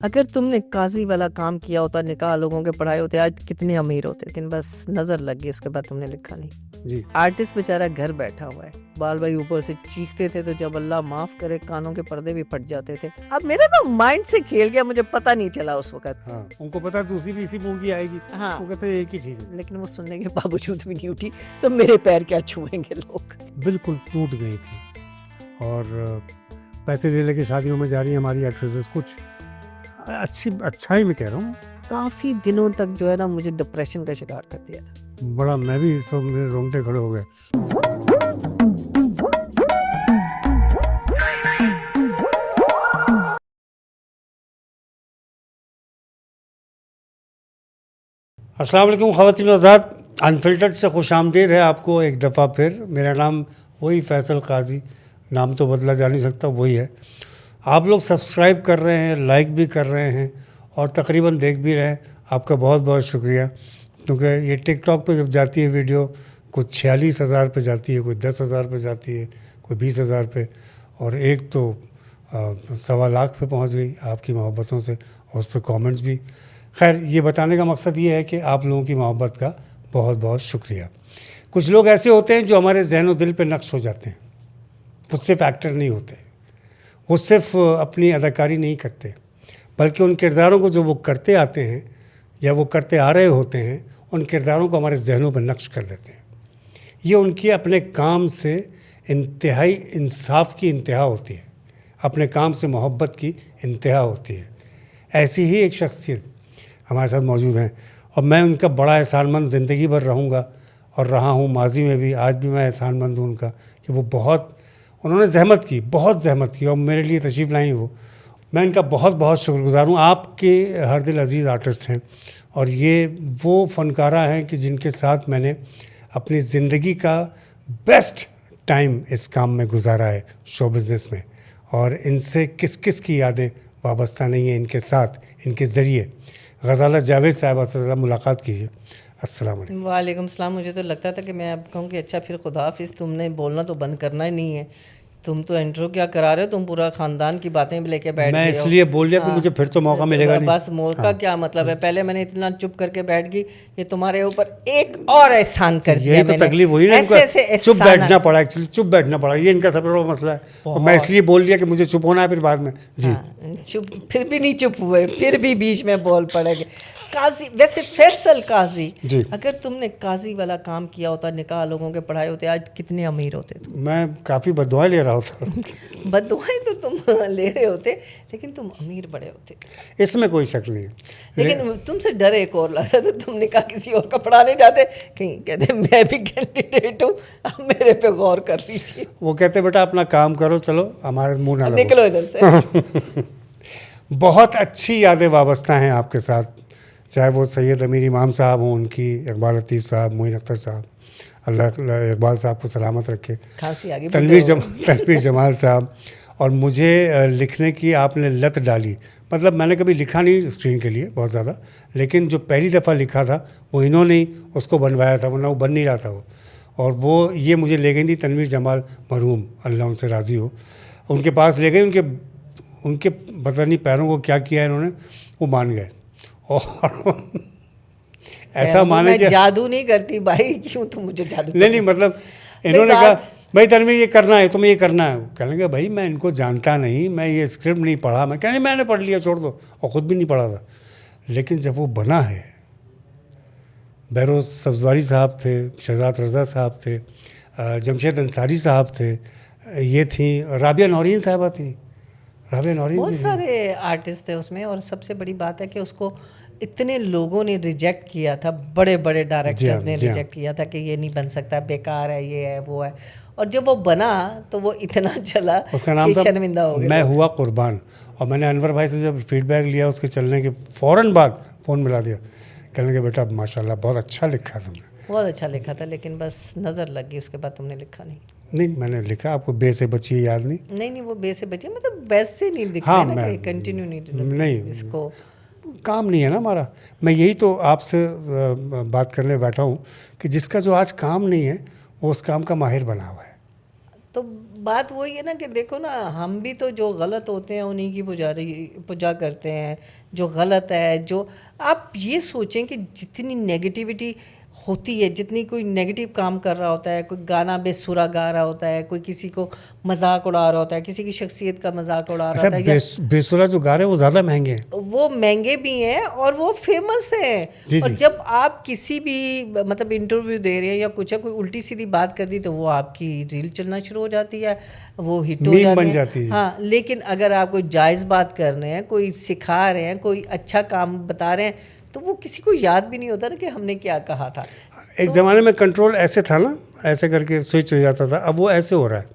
अगर तुमने काजी वाला काम किया होता, निकाह लोगों के पढ़ाए होते, आज कितने अमीर होते। लेकिन बस नजर लग गई, उसके बाद तुमने लिखा नहीं। जी। आर्टिस्ट बेचारा घर बैठा हुआ है, बाल भाई ऊपर से चीखते थे तो जब अल्लाह माफ करे कानों के पर्दे भी फट जाते थे। अब मेरा ना माइंड से खेल गया, मुझे पता नहीं चला उस वक्त। हाँ, उनको पता दूसरी भी इसी मूवी आएगी। हाँ, वो कहते हैं एक ही ठीक है। लेकिन वो सुनने के बावजूद भी नहीं उठी, तो मेरे पैर क्या छुएंगे लोग। बिल्कुल टूट गई थी और पैसे ले लेके शादियों में जा रही हैं हमारी एक्ट्रेसेस। कुछ अच्छा ही मैं कह रहा हूँ। काफी दिनों तक जो है ना, मुझे डिप्रेशन का शिकार कर दिया था। बड़ा मैं भी सब मेरे रोंगटे खड़े हो गए। अस्सलाम वालेकुम ख़वातीन आज़ाद, अनफिल्टर्ड से खुशामदीद है आपको एक दफ़ा फिर। मेरा नाम वही फैसल काजी, नाम तो बदला जा नहीं सकता, वही है। आप लोग सब्सक्राइब कर रहे हैं, लाइक भी कर रहे हैं और तकरीबन देख भी रहे हैं। आपका बहुत बहुत शुक्रिया, क्योंकि ये टिकटॉक पे जब जाती है वीडियो, कुछ 46,000 पे जाती है, कोई 10,000 पे जाती है, कोई 20,000 पे, और एक तो 1.25 लाख पे पहुंच गई आपकी मोहब्बतों से, और उस पर कमेंट्स भी। खैर, ये बताने का मकसद ये है कि आप लोगों की मोहब्बत का बहुत बहुत शुक्रिया। कुछ लोग ऐसे होते हैं जो हमारे जहन व दिल पे नक्श हो जाते हैं। वो सिर्फ एक्टर नहीं होते, वो सिर्फ अपनी अदाकारी नहीं करते, बल्कि उन किरदारों को जो वो करते आते हैं या वो करते आ रहे होते हैं, उन किरदारों को हमारे जहनों पर नक्श कर देते हैं। ये उनकी अपने काम से इंतहाई इंसाफ की इंतहा होती है, अपने काम से मोहब्बत की इंतहा होती है। ऐसी ही एक शख्सियत हमारे साथ मौजूद हैं और मैं उनका बड़ा एहसानमंद ज़िंदगी भर रहूँगा और रहा हूँ माजी में भी, आज भी मैं एहसानमंद हूँ उनका कि वो उन्होंने जहमत की, बहुत जहमत की और मेरे लिए तशरीफ़ लाई वो। मैं इनका बहुत बहुत शुक्रगुज़ार हूँ। आपके हर दिल अज़ीज़ आर्टिस्ट हैं और ये वो फ़नकारा हैं कि जिनके साथ मैंने अपनी ज़िंदगी का बेस्ट टाइम इस काम में गुजारा है, शो बिज़नेस में। और इनसे किस किस की यादें वाबस्ता नहीं है इनके साथ, इनके ज़रिए। गज़ाला जावेद साहबा से ज़रा मुलाकात कीजिए। अस्सलाम वालेकुम। वालेकुम सलाम। मुझे तो लगता था कि मैं अब कहूँ कि अच्छा फिर खुदा हाफिज़, तुमने बोलना तो बंद करना ही नहीं है। तुम तो इंट्रो क्या करा रहे हो, तुम पूरा ख़ानदान की बातें भी लेके बैठ गए हो। मैं इसलिए बोल लिया कि मुझे फिर तो मौका मिलेगा नहीं। बस मौका क्या मतलब है, पहले मैंने इतना चुप करके बैठ गई, ये तुम्हारे ऊपर एक और एहसान कर दिया। यही तो तकलीफ हुई ना, ऐसे चुप बैठना पड़ा, एक्चुअली चुप बैठना पड़ा, ये इनका सबसे बड़ा मसला है। और मैं इसलिए बोल लिया कि मुझे चुप होना है फिर बाद में। जी। चुप फिर भी नहीं चुप हुए, फिर भी बीच में बोल पड़ेंगे। काजी, वैसे फैसल काजी, अगर तुमने काजी वाला काम किया होता, निकाह लोगों के पढ़ाए होते, आज कितने अमीर होते तुम। मैं काफ़ी बददुआएं ले रहा होता। बददुआएं तो तुम ले रहे होते, लेकिन तुम अमीर बड़े होते। इसमें कोई शक नहीं है, लेकिन तुमसे डर एक और लगता था, तुम निकाह किसी और का पढ़ाने जाते, कहीं कहते मैं भी कैंडिडेट हूँ, अब मेरे पे गौर कर लीजिए। वो कहते बेटा अपना काम करो, चलो हमारे मुँह ना लगो, निकलो इधर से। बहुत अच्छी यादें वाबस्ता हैं आपके साथ, चाहे वो सैयद अमीर इमाम साहब हों, उनकी इकबाल लतीफ़ साहब, मोइन अख्तर साहब, अल्लाह इकबाल साहब को सलामत रखे, खांसी आगे, तनवीर जमाल साहब। और मुझे लिखने की आपने लत डाली, मतलब मैंने कभी लिखा नहीं स्क्रीन के लिए बहुत ज़्यादा, लेकिन जो पहली दफ़ा लिखा था वो इन्होंने ही उसको बनवाया था, वरना वो बन नहीं रहा था वो। और वो ये मुझे ले गई थी तनवीर जमाल मरहूम, अल्लाह उनसे राज़ी हो, उनके पास ले गई। उनके पता नहीं पैरों को क्या किया इन्होंने, वो मान गए। और ऐसा माने कि जादू नहीं करती भाई, क्यों तुम मुझे जादू। नहीं मतलब इन्होंने कहा भाई तनवीर ये करना है, तुम्हें ये करना है। कहने लगे भाई मैं इनको जानता नहीं, मैं ये स्क्रिप्ट नहीं पढ़ा। मैं कहने मैंने पढ़ लिया, छोड़ दो, और ख़ुद भी नहीं पढ़ा था। लेकिन जब वो बना है, बहरोज़ सब्ज़वारी साहब थे, शहजाद रज़ा साहब थे, जमशेद अंसारी साहब थे, ये थी राबिया नौरीन साहबा थी, राबिया नौरीन, बहुत सारे आर्टिस्ट थे उसमें। और सबसे बड़ी बात है कि उसको इतने लोगों ने रिजेक्ट किया था, बड़े बड़े डायरेक्टर्स ने रिजेक्ट किया था कि ये नहीं बन सकता, बेकार है, ये है, वो है। और जब वो बना तो वो इतना चला, उसका नाम था शर्मिंदा हो गया, मैं हुआ कुर्बान। और मैंने अनवर भाई से जब फीडबैक लिया उसके चलने के फ़ौरन बाद फ़ोन मिला दिया, कहने के बेटा माशाल्लाह बहुत अच्छा लिखा तुमने। बहुत अच्छा लिखा था, लेकिन बस नज़र लग गई, उसके बाद तुमने लिखा नहीं। नहीं मैंने लिखा, आपको बे से बची याद नहीं? नहीं वो बे से बची, मतलब वैसे नहीं लिखते। हाँ, ना, कंटिन्यू नहीं, इसको काम नहीं है ना हमारा। मैं यही तो आपसे बात करने बैठा हूँ कि जिसका जो आज काम नहीं है वो उस काम का माहिर बना हुआ है। तो बात वही है ना कि देखो ना, हम भी तो जो गलत होते हैं उन्हीं की पूजा करते हैं, जो गलत है। जो आप ये सोचें कि जितनी नेगेटिविटी होती है, जितनी कोई नेगेटिव काम कर रहा होता है, कोई गाना बेसुरा गा रहा होता है, कोई किसी को मजाक उड़ा रहा होता है, किसी की शख्सियत का मजाक उड़ा रहा अच्छा, होता है, या बेसुरा जो गा रहे हैं वो ज़्यादा महंगे हैं। वो महंगे भी हैं और वो फेमस हैं। जी, और जी। जब आप किसी भी मतलब इंटरव्यू दे रहे हैं या कुछ है, कोई उल्टी सीधी बात कर दी तो वो आपकी रील चलना शुरू हो जाती है, वो हिट हो मीम जाती बन है। जाती है। हाँ, लेकिन अगर आप कोई जायज़ बात कर रहे हैं, कोई सिखा रहे हैं, कोई अच्छा काम बता रहे हैं, तो वो किसी को याद भी नहीं होता ना कि हमने क्या कहा था। एक ज़माने में कंट्रोल ऐसे था ना, ऐसे करके स्विच हो जाता था, अब वो ऐसे हो रहा है।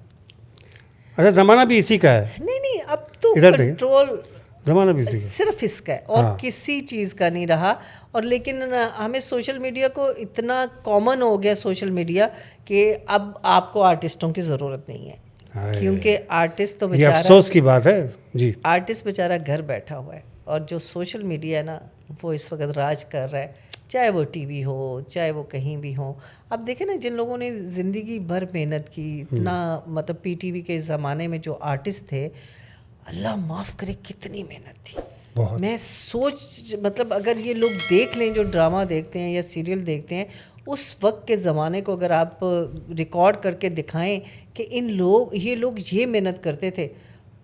अच्छा, ज़माना भी इसी का है। नहीं नहीं, अब तो इधर देखिए, कंट्रोल ज़माना भी इसी का है। सिर्फ इसका है और हाँ। किसी चीज़ का नहीं रहा। और लेकिन हमें सोशल मीडिया को इतना कॉमन हो गया सोशल मीडिया कि अब आपको आर्टिस्टों की ज़रूरत नहीं है, हाय। क्योंकि आर्टिस्ट तो ये बेचारा, अफसोस की बात है जी। आर्टिस्ट बेचारा घर बैठा हुआ है और जो सोशल मीडिया है ना, वो इस वक्त राज कर रहा है, चाहे वो टीवी हो, चाहे वो कहीं भी हो। अब देखें ना, जिन लोगों ने ज़िंदगी भर मेहनत की, इतना मतलब पीटीवी के ज़माने में जो आर्टिस्ट थे, अल्लाह माफ़ करे कितनी मेहनत थी। बहुत। मैं सोच मतलब अगर ये लोग देख लें जो ड्रामा देखते हैं या सीरियल देखते हैं, उस वक्त के ज़माने को अगर आप रिकॉर्ड करके दिखाएं कि ये लोग ये मेहनत करते थे,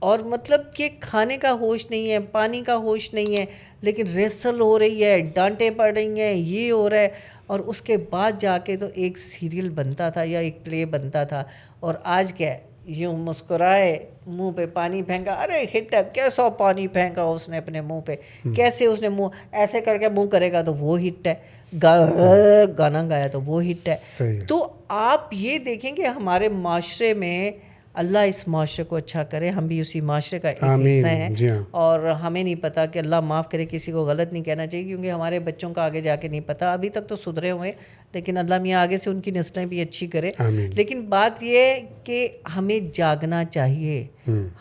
और मतलब कि खाने का होश नहीं है, पानी का होश नहीं है, लेकिन रेसल हो रही है, डांटें पड़ रही हैं, ये हो रहा है, और उसके बाद जाके तो एक सीरियल बनता था या एक प्ले बनता था। और आज क्या है, यूँ मुस्कुराए, मुंह पे पानी फेंका, अरे हिट है, कैसा पानी फेंका उसने अपने मुंह पे, कैसे उसने मुंह ऐसे करके मुंह करेगा तो वो हिट है, गाना गाया तो वो हिट है। सही है। तो आप ये देखें कि हमारे माशरे में, अल्लाह इस माशरे को अच्छा करे, हम भी उसी माशरे का एक हिस्सा हैं। जी हाँ। और हमें नहीं पता कि अल्लाह माफ़ करे, किसी को गलत नहीं कहना चाहिए, क्योंकि हमारे बच्चों का आगे जाके नहीं पता। अभी तक तो सुधरे हुए हैं, लेकिन अल्लाह मियाँ आगे से उनकी नस्लें भी अच्छी करे। आमीन। लेकिन बात ये है कि हमें जागना चाहिए,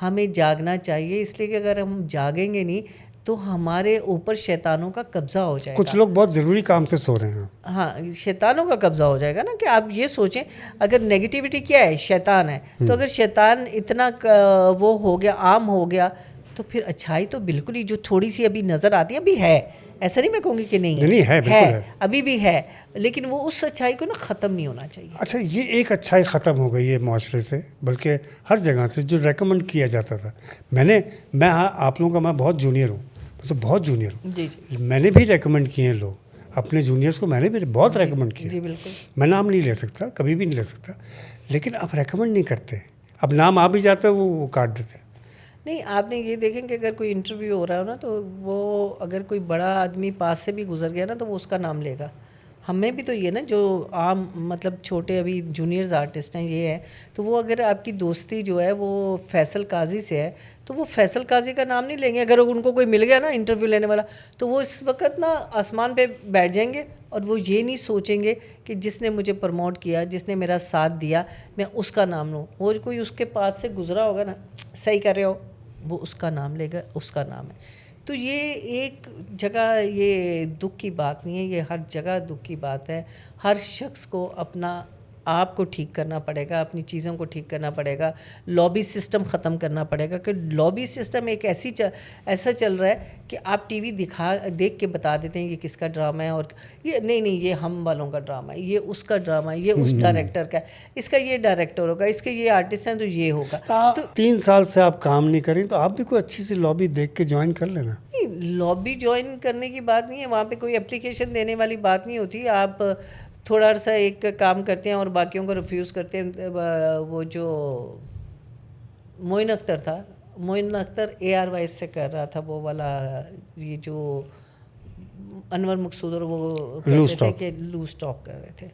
हमें जागना चाहिए, इसलिए कि अगर हम जागेंगे नहीं तो हमारे ऊपर शैतानों का कब्ज़ा हो जाएगा। कुछ लोग बहुत ज़रूरी काम से सो रहे हैं। हाँ, शैतानों का कब्ज़ा हो जाएगा ना। कि आप ये सोचें, अगर नेगेटिविटी क्या है, शैतान है, तो अगर शैतान इतना वो हो गया, आम हो गया, तो फिर अच्छाई तो बिल्कुल ही जो थोड़ी सी अभी नज़र आती है, अभी है, ऐसा नहीं मैं कहूँगी कि नहीं है, नहीं, है, बिल्कुल है। अभी भी है, लेकिन वो उस अच्छाई को ना ख़त्म नहीं होना चाहिए। अच्छा, ये एक अच्छाई ख़त्म हो गई है माशरे से, बल्कि हर जगह से जो रेकमेंड किया जाता था। मैं आप लोगों का मैं बहुत जूनियर हूँ, मैं तो बहुत जूनियर हूँ। जी जी मैंने भी रेकमेंड किए हैं लोग, अपने जूनियर्स को मैंने भी बहुत रेकमेंड किया। जी बिल्कुल। मैं नाम नहीं ले सकता, कभी भी नहीं ले सकता, लेकिन अब रेकमेंड नहीं करते। अब नाम आ भी जाता है वो काट देते हैं। नहीं, आपने ये देखें कि अगर कोई इंटरव्यू हो रहा हो ना, तो वो अगर कोई बड़ा आदमी पास से भी गुजर गया ना, तो वो उसका नाम लेगा। हमें भी तो ये ना, जो आम मतलब छोटे अभी जूनियर्स आर्टिस्ट हैं ये हैं, तो वो अगर आपकी दोस्ती जो है वो फैसल काजी से है, तो वो फैसल काजी का नाम नहीं लेंगे। अगर उनको कोई मिल गया ना इंटरव्यू लेने वाला, तो वो इस वक्त ना आसमान पे बैठ जाएंगे और वो ये नहीं सोचेंगे कि जिसने मुझे प्रमोट किया, जिसने मेरा साथ दिया, मैं उसका नाम लूँ। वो कोई उसके पास से गुजरा होगा ना, सही कर रहे हो, वो उसका नाम लेगा, उसका नाम है। तो ये एक जगह ये दुख की बात नहीं है, ये हर जगह दुख की बात है। हर शख्स को अपना आप को ठीक करना पड़ेगा, अपनी चीज़ों को ठीक करना पड़ेगा, लॉबी सिस्टम ख़त्म करना पड़ेगा। कि लॉबी सिस्टम एक ऐसा चल रहा है कि आप टीवी देख के बता देते हैं ये किसका ड्रामा है, और ये नहीं ये हम वालों का ड्रामा है, ये उसका ड्रामा है, ये उस डायरेक्टर का है, इसका ये डायरेक्टर होगा, इसके ये आर्टिस्ट हैं तो ये होगा। तो 3 साल से आप काम नहीं करें तो आप भी कोई अच्छी सी लॉबी देख के ज्वाइन कर लेना। लॉबी ज्वाइन करने की बात नहीं है, वहाँ पे कोई एप्लीकेशन देने वाली बात नहीं होती। आप थोड़ा सा एक काम करते हैं और बाकियों को रिफ्यूज़ करते हैं। वो जो मोइन अख्तर था, मोइन अख्तर ARY से कर रहा था वो वाला, ये जो अनवर मकसूद और वो कहते थे कि लूज टॉक कर रहे थे।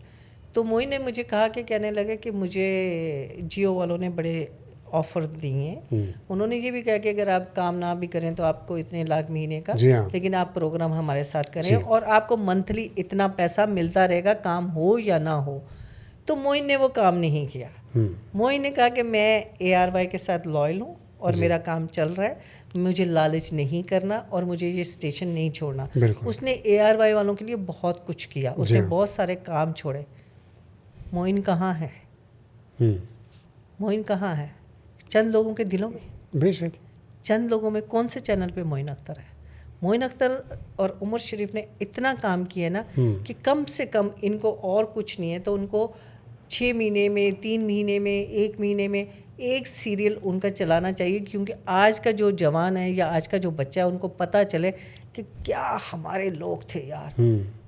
तो मोइन ने मुझे कहा कि कहने लगे कि मुझे जियो वालों ने बड़े ऑफ़र दिए हैं। उन्होंने ये भी कहा कि अगर आप काम ना भी करें तो आपको इतने लाख महीने का, लेकिन आप प्रोग्राम हमारे साथ करें और आपको मंथली इतना पैसा मिलता रहेगा, काम हो या ना हो। तो मोइन ने वो काम नहीं किया। मोइन ने कहा कि मैं ARY के साथ लॉयल हूँ और मेरा काम चल रहा है, मुझे लालच नहीं करना और मुझे ये स्टेशन नहीं छोड़ना। उसने ARY वालों के लिए बहुत कुछ किया, उसने बहुत सारे काम छोड़े। मोइन कहाँ है? मोइन कहाँ है? चंद लोगों के दिलों में, बेशक। चंद लोगों में। कौन से चैनल पे मोइन अख्तर है? मोइन अख्तर और उमर शरीफ ने इतना काम किया ना कि कम से कम इनको और कुछ नहीं है तो उनको 6 महीने में, 3 महीने में, 1 महीने में एक सीरियल उनका चलाना चाहिए, क्योंकि आज का जो जवान है या आज का जो बच्चा है उनको पता चले कि क्या हमारे लोग थे यार,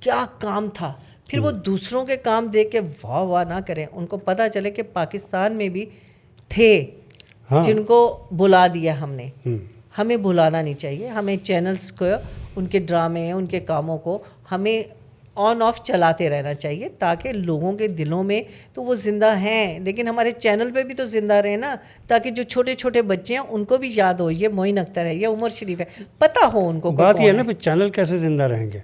क्या काम था। फिर वो दूसरों के काम देख के वाह वाह ना करें, उनको पता चले कि पाकिस्तान में भी थे जिनको बुला दिया हमने। हमें बुलाना नहीं चाहिए, हमें चैनल्स को, उनके ड्रामे, उनके कामों को हमें ऑन ऑफ चलाते रहना चाहिए ताकि लोगों के दिलों में तो वो ज़िंदा हैं, लेकिन हमारे चैनल पे भी तो ज़िंदा रहे ना, ताकि जो छोटे छोटे बच्चे हैं उनको भी याद हो ये मोइन अख्तर है, ये उमर शरीफ है, पता हो उनको। बात ये है ना कि चैनल कैसे ज़िंदा रहेंगे?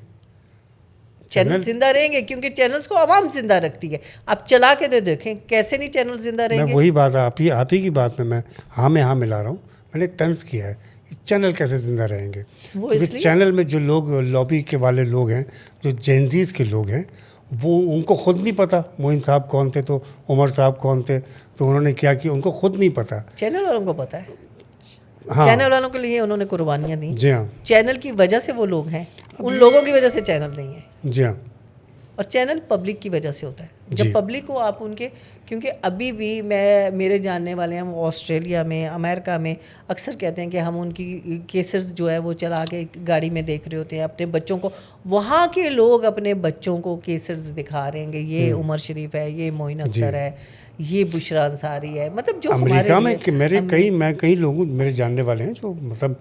चैनल जिंदा रहेंगे क्योंकि चैनल्स को आवाम जिंदा रखती है। आप चला के तो देखें कैसे नहीं चैनल जिंदा रहेंगे। मैं वही बात आप ही की बात में मैं हाँ मिला रहा हूँ। मैंने तंज किया है कि चैनल कैसे ज़िंदा रहेंगे, क्योंकि चैनल में जो लोग लॉबी के वाले लोग हैं, जो जेनजीज के लोग हैं, वो उनको खुद नहीं पता मोइन साहब कौन थे तो उमर साहब कौन थे तो उन्होंने क्या किया, उनको खुद नहीं पता। चैनल वालों को पता है। हाँ, चैनल वालों के लिए उन्होंने कुर्बानियाँ दी। जी हाँ, चैनल की वजह से वो लोग हैं, उन लोगों की वजह से चैनल नहीं है। जी हाँ, और चैनल पब्लिक की वजह से होता है। जब पब्लिक को आप उनके, क्योंकि अभी भी मेरे जानने वाले हैं वो ऑस्ट्रेलिया में, अमेरिका में अक्सर कहते हैं कि हम उनकी केसेस जो है वो चला के गाड़ी में देख रहे होते हैं अपने बच्चों को। वहाँ के लोग अपने बच्चों को केसेस दिखा रहे हैं, ये उमर शरीफ है, ये मोइन अख्तर है, ये बुशरा अंसारी है। मतलब जो अमेरिका में कई लोग मेरे जानने वाले हैं जो मतलब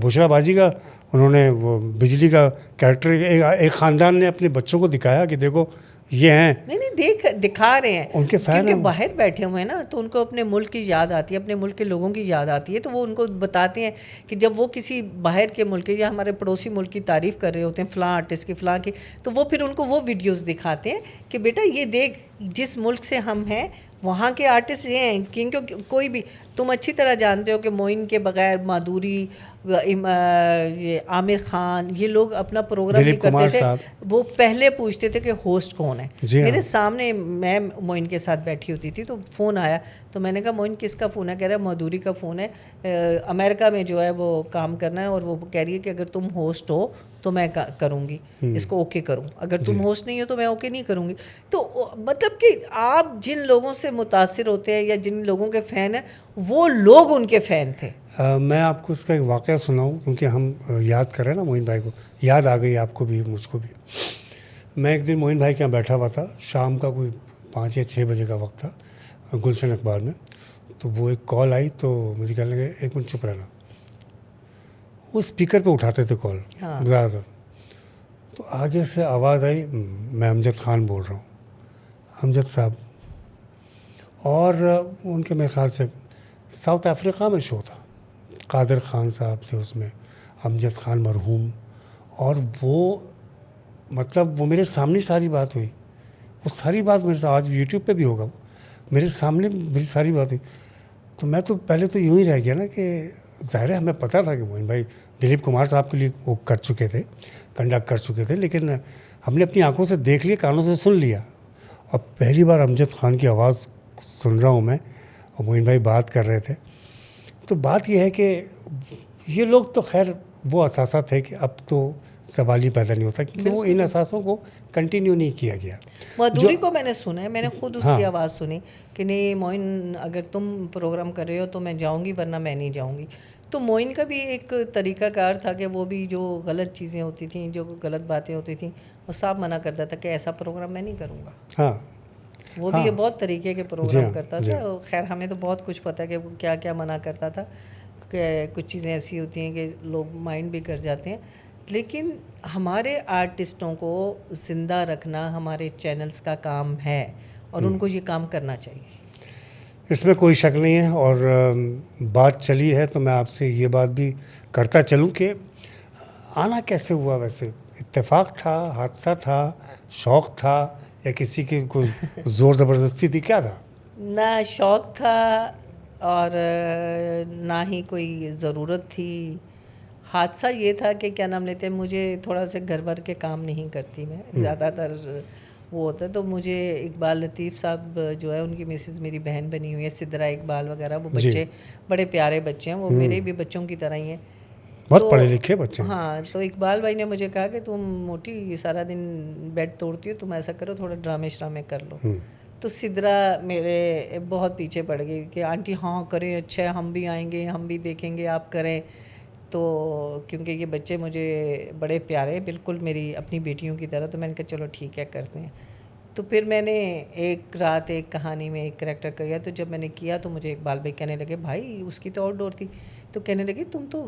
बुशरा बाजी का उन्होंने वो बिजली का कैरेक्टर एक ख़ानदान ने अपने बच्चों को दिखाया कि देखो ये हैं। नहीं दिखा रहे हैं उनके फैन, क्योंकि बाहर बैठे हुए हैं ना, तो उनको अपने मुल्क की याद आती है, अपने मुल्क के लोगों की याद आती है, तो वो उनको बताते हैं कि जब वो किसी बाहर के मुल्क या हमारे पड़ोसी मुल्क की तारीफ़ कर रहे होते हैं फ़लाँ आर्टिस्ट की, फ़लाँ की, तो वो फिर उनको वो वीडियोज़ दिखाते हैं कि बेटा ये देख जिस मुल्क से हम हैं वहाँ के आर्टिस्ट ये हैं। क्योंकि कोई भी, तुम अच्छी तरह जानते हो कि मोइन के बगैर माधुरी, ये आमिर खान, ये लोग अपना प्रोग्राम नहीं करते थे। वो पहले पूछते थे कि होस्ट कौन है। मेरे सामने मैं मोइन के साथ बैठी होती थी तो फ़ोन आया, तो मैंने कहा मोइन किसका फ़ोन है? कह रहा है माधुरी का फ़ोन है, अमेरिका में जो है वो काम करना है और वो कह रही है कि अगर तुम होस्ट हो तो मैं करूँगी, इसको ओके करूँ, अगर तुम होस्ट नहीं हो तो मैं ओके नहीं करूँगी। तो मतलब कि आप जिन लोगों से मुतासिर होते हैं या जिन लोगों के फ़ैन हैं वो लोग उनके फ़ैन थे। मैं आपको इसका एक वाक़या सुनाऊँ, क्योंकि हम याद कर रहे हैं ना मोइन भाई को, याद आ गई आपको भी मुझको भी। मैं एक दिन मोइन भाई के यहाँ बैठा हुआ था, शाम का कोई 5 या 6 बजे का वक्त था, गुलशन अखबार में। तो वो एक कॉल आई तो मुझे कहने लगे 1 मिनट चुप रहना। वो स्पीकर पे उठाते थे कॉल ज़्यादातर। तो आगे से आवाज़ आई, मैं अमजद ख़ान बोल रहा हूँ, अमजद साहब। और उनके मेरे ख़्याल से साउथ अफ्रीका में शो था, कादिर ख़ान साहब थे उसमें, अमजद ख़ान मरहूम। और वो मतलब वो मेरे सामने सारी बात हुई, वो सारी बात मेरे साथ, आज यूट्यूब पे भी होगा, वो मेरे सामने मेरी सारी बात हुई। तो मैं तो पहले तो यूँ ही रह गया ना कि ज़ाहिर है हमें पता था कि मोइन भाई दिलीप कुमार साहब के लिए वो कर चुके थे, कंडक्ट कर चुके थे, लेकिन हमने अपनी आंखों से देख लिया, कानों से सुन लिया। और पहली बार अमजद ख़ान की आवाज़ सुन रहा हूँ मैं और मोइन भाई बात कर रहे थे। तो बात यह है कि ये लोग तो खैर वो असासा थे कि अब तो सवाल ही पैदा नहीं होता, क्योंकि वो इन असासों को कंटिन्यू नहीं किया गया। माधुरी को मैंने सुना है, मैंने खुद उसकी आवाज़ सुनी कि नहीं मोइन अगर तुम प्रोग्राम कर रहे हो तो मैं जाऊंगी, वरना मैं नहीं जाऊंगी। तो मोइन का भी एक तरीक़ाकार था कि वो भी जो गलत चीज़ें होती थी, जो गलत बातें होती थी, वो साफ मना करता था कि ऐसा प्रोग्राम मैं नहीं करूँगा। हाँ, वो भी ये बहुत तरीके के प्रोग्राम करता था। खैर हमें तो बहुत कुछ पता है कि वो क्या क्या मना करता था, कि कुछ चीज़ें ऐसी होती हैं कि लोग माइंड भी कर जाते हैं। लेकिन हमारे आर्टिस्टों को ज़िंदा रखना हमारे चैनल्स का काम है और उनको ये काम करना चाहिए, इसमें कोई शक नहीं है। और बात चली है तो मैं आपसे ये बात भी करता चलूँ कि आना कैसे हुआ? वैसे इत्तेफाक था, हादसा था, शौक़ था, या किसी की कोई ज़ोर ज़बरदस्ती थी, क्या था? ना शौक़ था और ना ही कोई ज़रूरत थी। हादसा ये था कि क्या नाम लेते हैं, मुझे थोड़ा से घर भर के काम नहीं करती मैं ज़्यादातर, वो होता है। तो मुझे इकबाल लतीफ़ साहब जो है, उनकी मिसेस मेरी बहन बनी हुई है, सिद्रा इकबाल वगैरह, वो जी। बच्चे बड़े प्यारे बच्चे हैं, वो मेरे भी बच्चों की तरह ही हैं। बहुत तो पढ़े लिखे बच्चे हैं। हाँ, तो इकबाल भाई ने मुझे कहा कि तुम मोटी सारा दिन बेड तोड़ती हो, तुम ऐसा करो थोड़ा ड्रामे श्रामे कर लो। तो सिद्रा मेरे बहुत पीछे पड़ गई कि आंटी हाँ करें, अच्छा है, हम भी आएंगे, हम भी देखेंगे, आप करें। तो क्योंकि ये बच्चे मुझे बड़े प्यारे हैं, बिल्कुल मेरी अपनी बेटियों की तरह, तो मैंने कहा चलो ठीक है करते हैं। तो फिर मैंने एक रात एक कहानी में एक करेक्टर किया। तो जब मैंने किया तो मुझे इकबाल भाई कहने लगे, भाई उसकी तो आउटडोर थी, तो कहने लगे तुम तो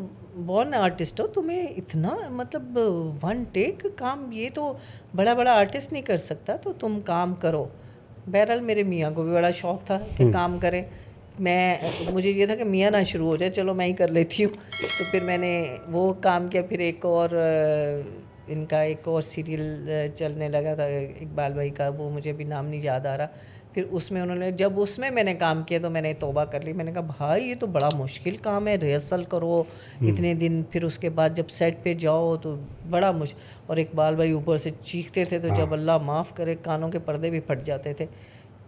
बॉर्न आर्टिस्ट हो, तुम्हें इतना मतलब वन टेक काम, ये तो बड़ा बड़ा आर्टिस्ट नहीं कर सकता, तो तुम काम करो। बहरहाल मेरे मियाँ को भी बड़ा शौक़ था कि काम करें। मुझे ये था कि मियाँ ना शुरू हो जाए, चलो मैं ही कर लेती हूँ। तो फिर मैंने वो काम किया। फिर एक और इनका एक और सीरियल चलने लगा था इकबाल भाई का, वो मुझे भी नाम नहीं याद आ रहा। फिर उसमें उन्होंने, जब उसमें मैंने काम किया तो मैंने तौबा कर ली। मैंने कहा भाई ये तो बड़ा मुश्किल काम है, रिहर्सल करो इतने दिन, फिर उसके बाद जब सेट पे जाओ तो बड़ा मुश्किल। और इकबाल भाई ऊपर से चीखते थे, तो जब अल्लाह माफ़ करे कानों के पर्दे भी फट जाते थे।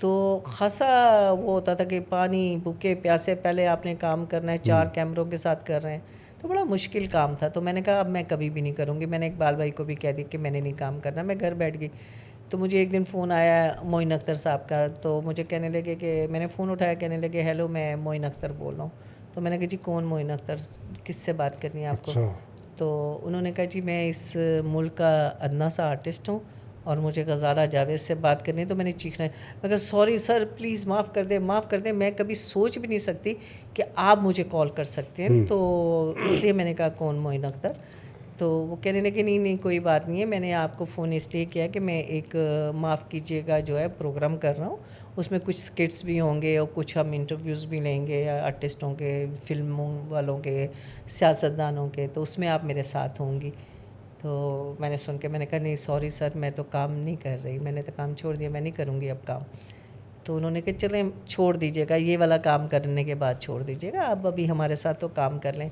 तो ख़ासा वो होता था कि पानी भूखे प्यासे पहले आपने काम करना है, 4 कैमरों के साथ कर रहे हैं, तो बड़ा मुश्किल काम था। तो मैंने कहा अब मैं कभी भी नहीं करूँगी। मैंने इकबाल भाई को भी कह दिया कि मैंने नहीं काम करना, मैं घर बैठ गई। तो मुझे एक दिन फ़ोन आया मोइन अख्तर साहब का, तो मुझे कहने लगे कि, मैंने फ़ोन उठाया, कहने लगे हेलो मैं मोइन अख्तर बोल रहा हूँ। तो मैंने कहा जी कौन मोइन अख्तर, किससे बात करनी है आपको? अच्छा। तो उन्होंने कहा जी मैं इस मुल्क का अदना सा आर्टिस्ट हूँ और मुझे गज़ाला जावेद से बात करनी है। तो मैंने चीखना है, मैं कहा सॉरी सर प्लीज़ माफ़ कर दें, माफ़ कर दें, मैं कभी सोच भी नहीं सकती कि आप मुझे कॉल कर सकते हैं। तो इसलिए मैंने कहा कौन मोइन अख्तर? तो वो कहने लगे नहीं नहीं कोई बात नहीं है, मैंने आपको फ़ोन इसलिए किया कि मैं एक माफ़ कीजिएगा जो है प्रोग्राम कर रहा हूँ, उसमें कुछ स्किट्स भी होंगे और कुछ हम इंटरव्यूज़ भी लेंगे आर्टिस्टों के, फिल्मों वालों के, सियासतदानों के, तो उसमें आप मेरे साथ होंगी। तो मैंने सुन के मैंने कहा नहीं सॉरी सर, मैं तो काम नहीं कर रही, मैंने तो काम छोड़ दिया, मैं नहीं करूँगी अब काम। तो उन्होंने कहा चलें छोड़ दीजिएगा, ये वाला काम करने के बाद छोड़ दीजिएगा, आप अभी हमारे साथ तो काम कर लें।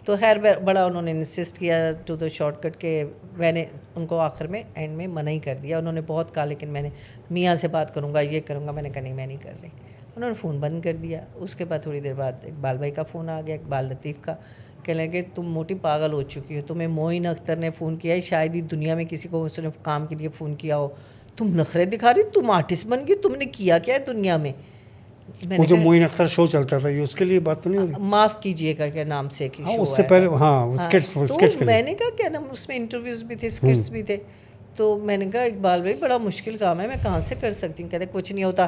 तो खैर बड़ा उन्होंने इंसिस्ट किया टू द शॉर्टकट के, मैंने उनको आखिर में एंड में मना ही कर दिया। उन्होंने बहुत कहा लेकिन मैंने मियाँ से बात करूँगा, ये करूँगा, मैंने कहा नहीं मैं नहीं कर रही। उन्होंने फ़ोन बंद कर दिया। उसके बाद थोड़ी देर बाद इकबाल भाई का फ़ोन आ गया, इकबाल लतीफ़ का। कहने लगे तुम मोटी पागल हो चुकी हो, तुम्हें मोइन अख्तर ने फ़ोन किया है, शायद ही दुनिया में किसी को उसने काम के लिए फ़ोन किया हो, तुम नखरे दिखा रही, तुम आर्टिस्ट बन गई, तुमने किया क्या है दुनिया में? वो मैंने जो कहा मोइन अख्तर शो चलता था, ये उसके लिए बात तो नहीं हो रही? माफ़ कीजिएगा क्या नाम से कि हाँ, शो उससे आया पहले था। हाँ, वो हाँ, स्किट्स तो के लिए। मैंने कहा क्या नाम, उसमें इंटरव्यूज़ भी थे, स्किट्स भी थे। तो मैंने कहा इकबाल भाई बड़ा मुश्किल काम है, मैं कहाँ से कर सकती हूँ? कहते कुछ नहीं होता।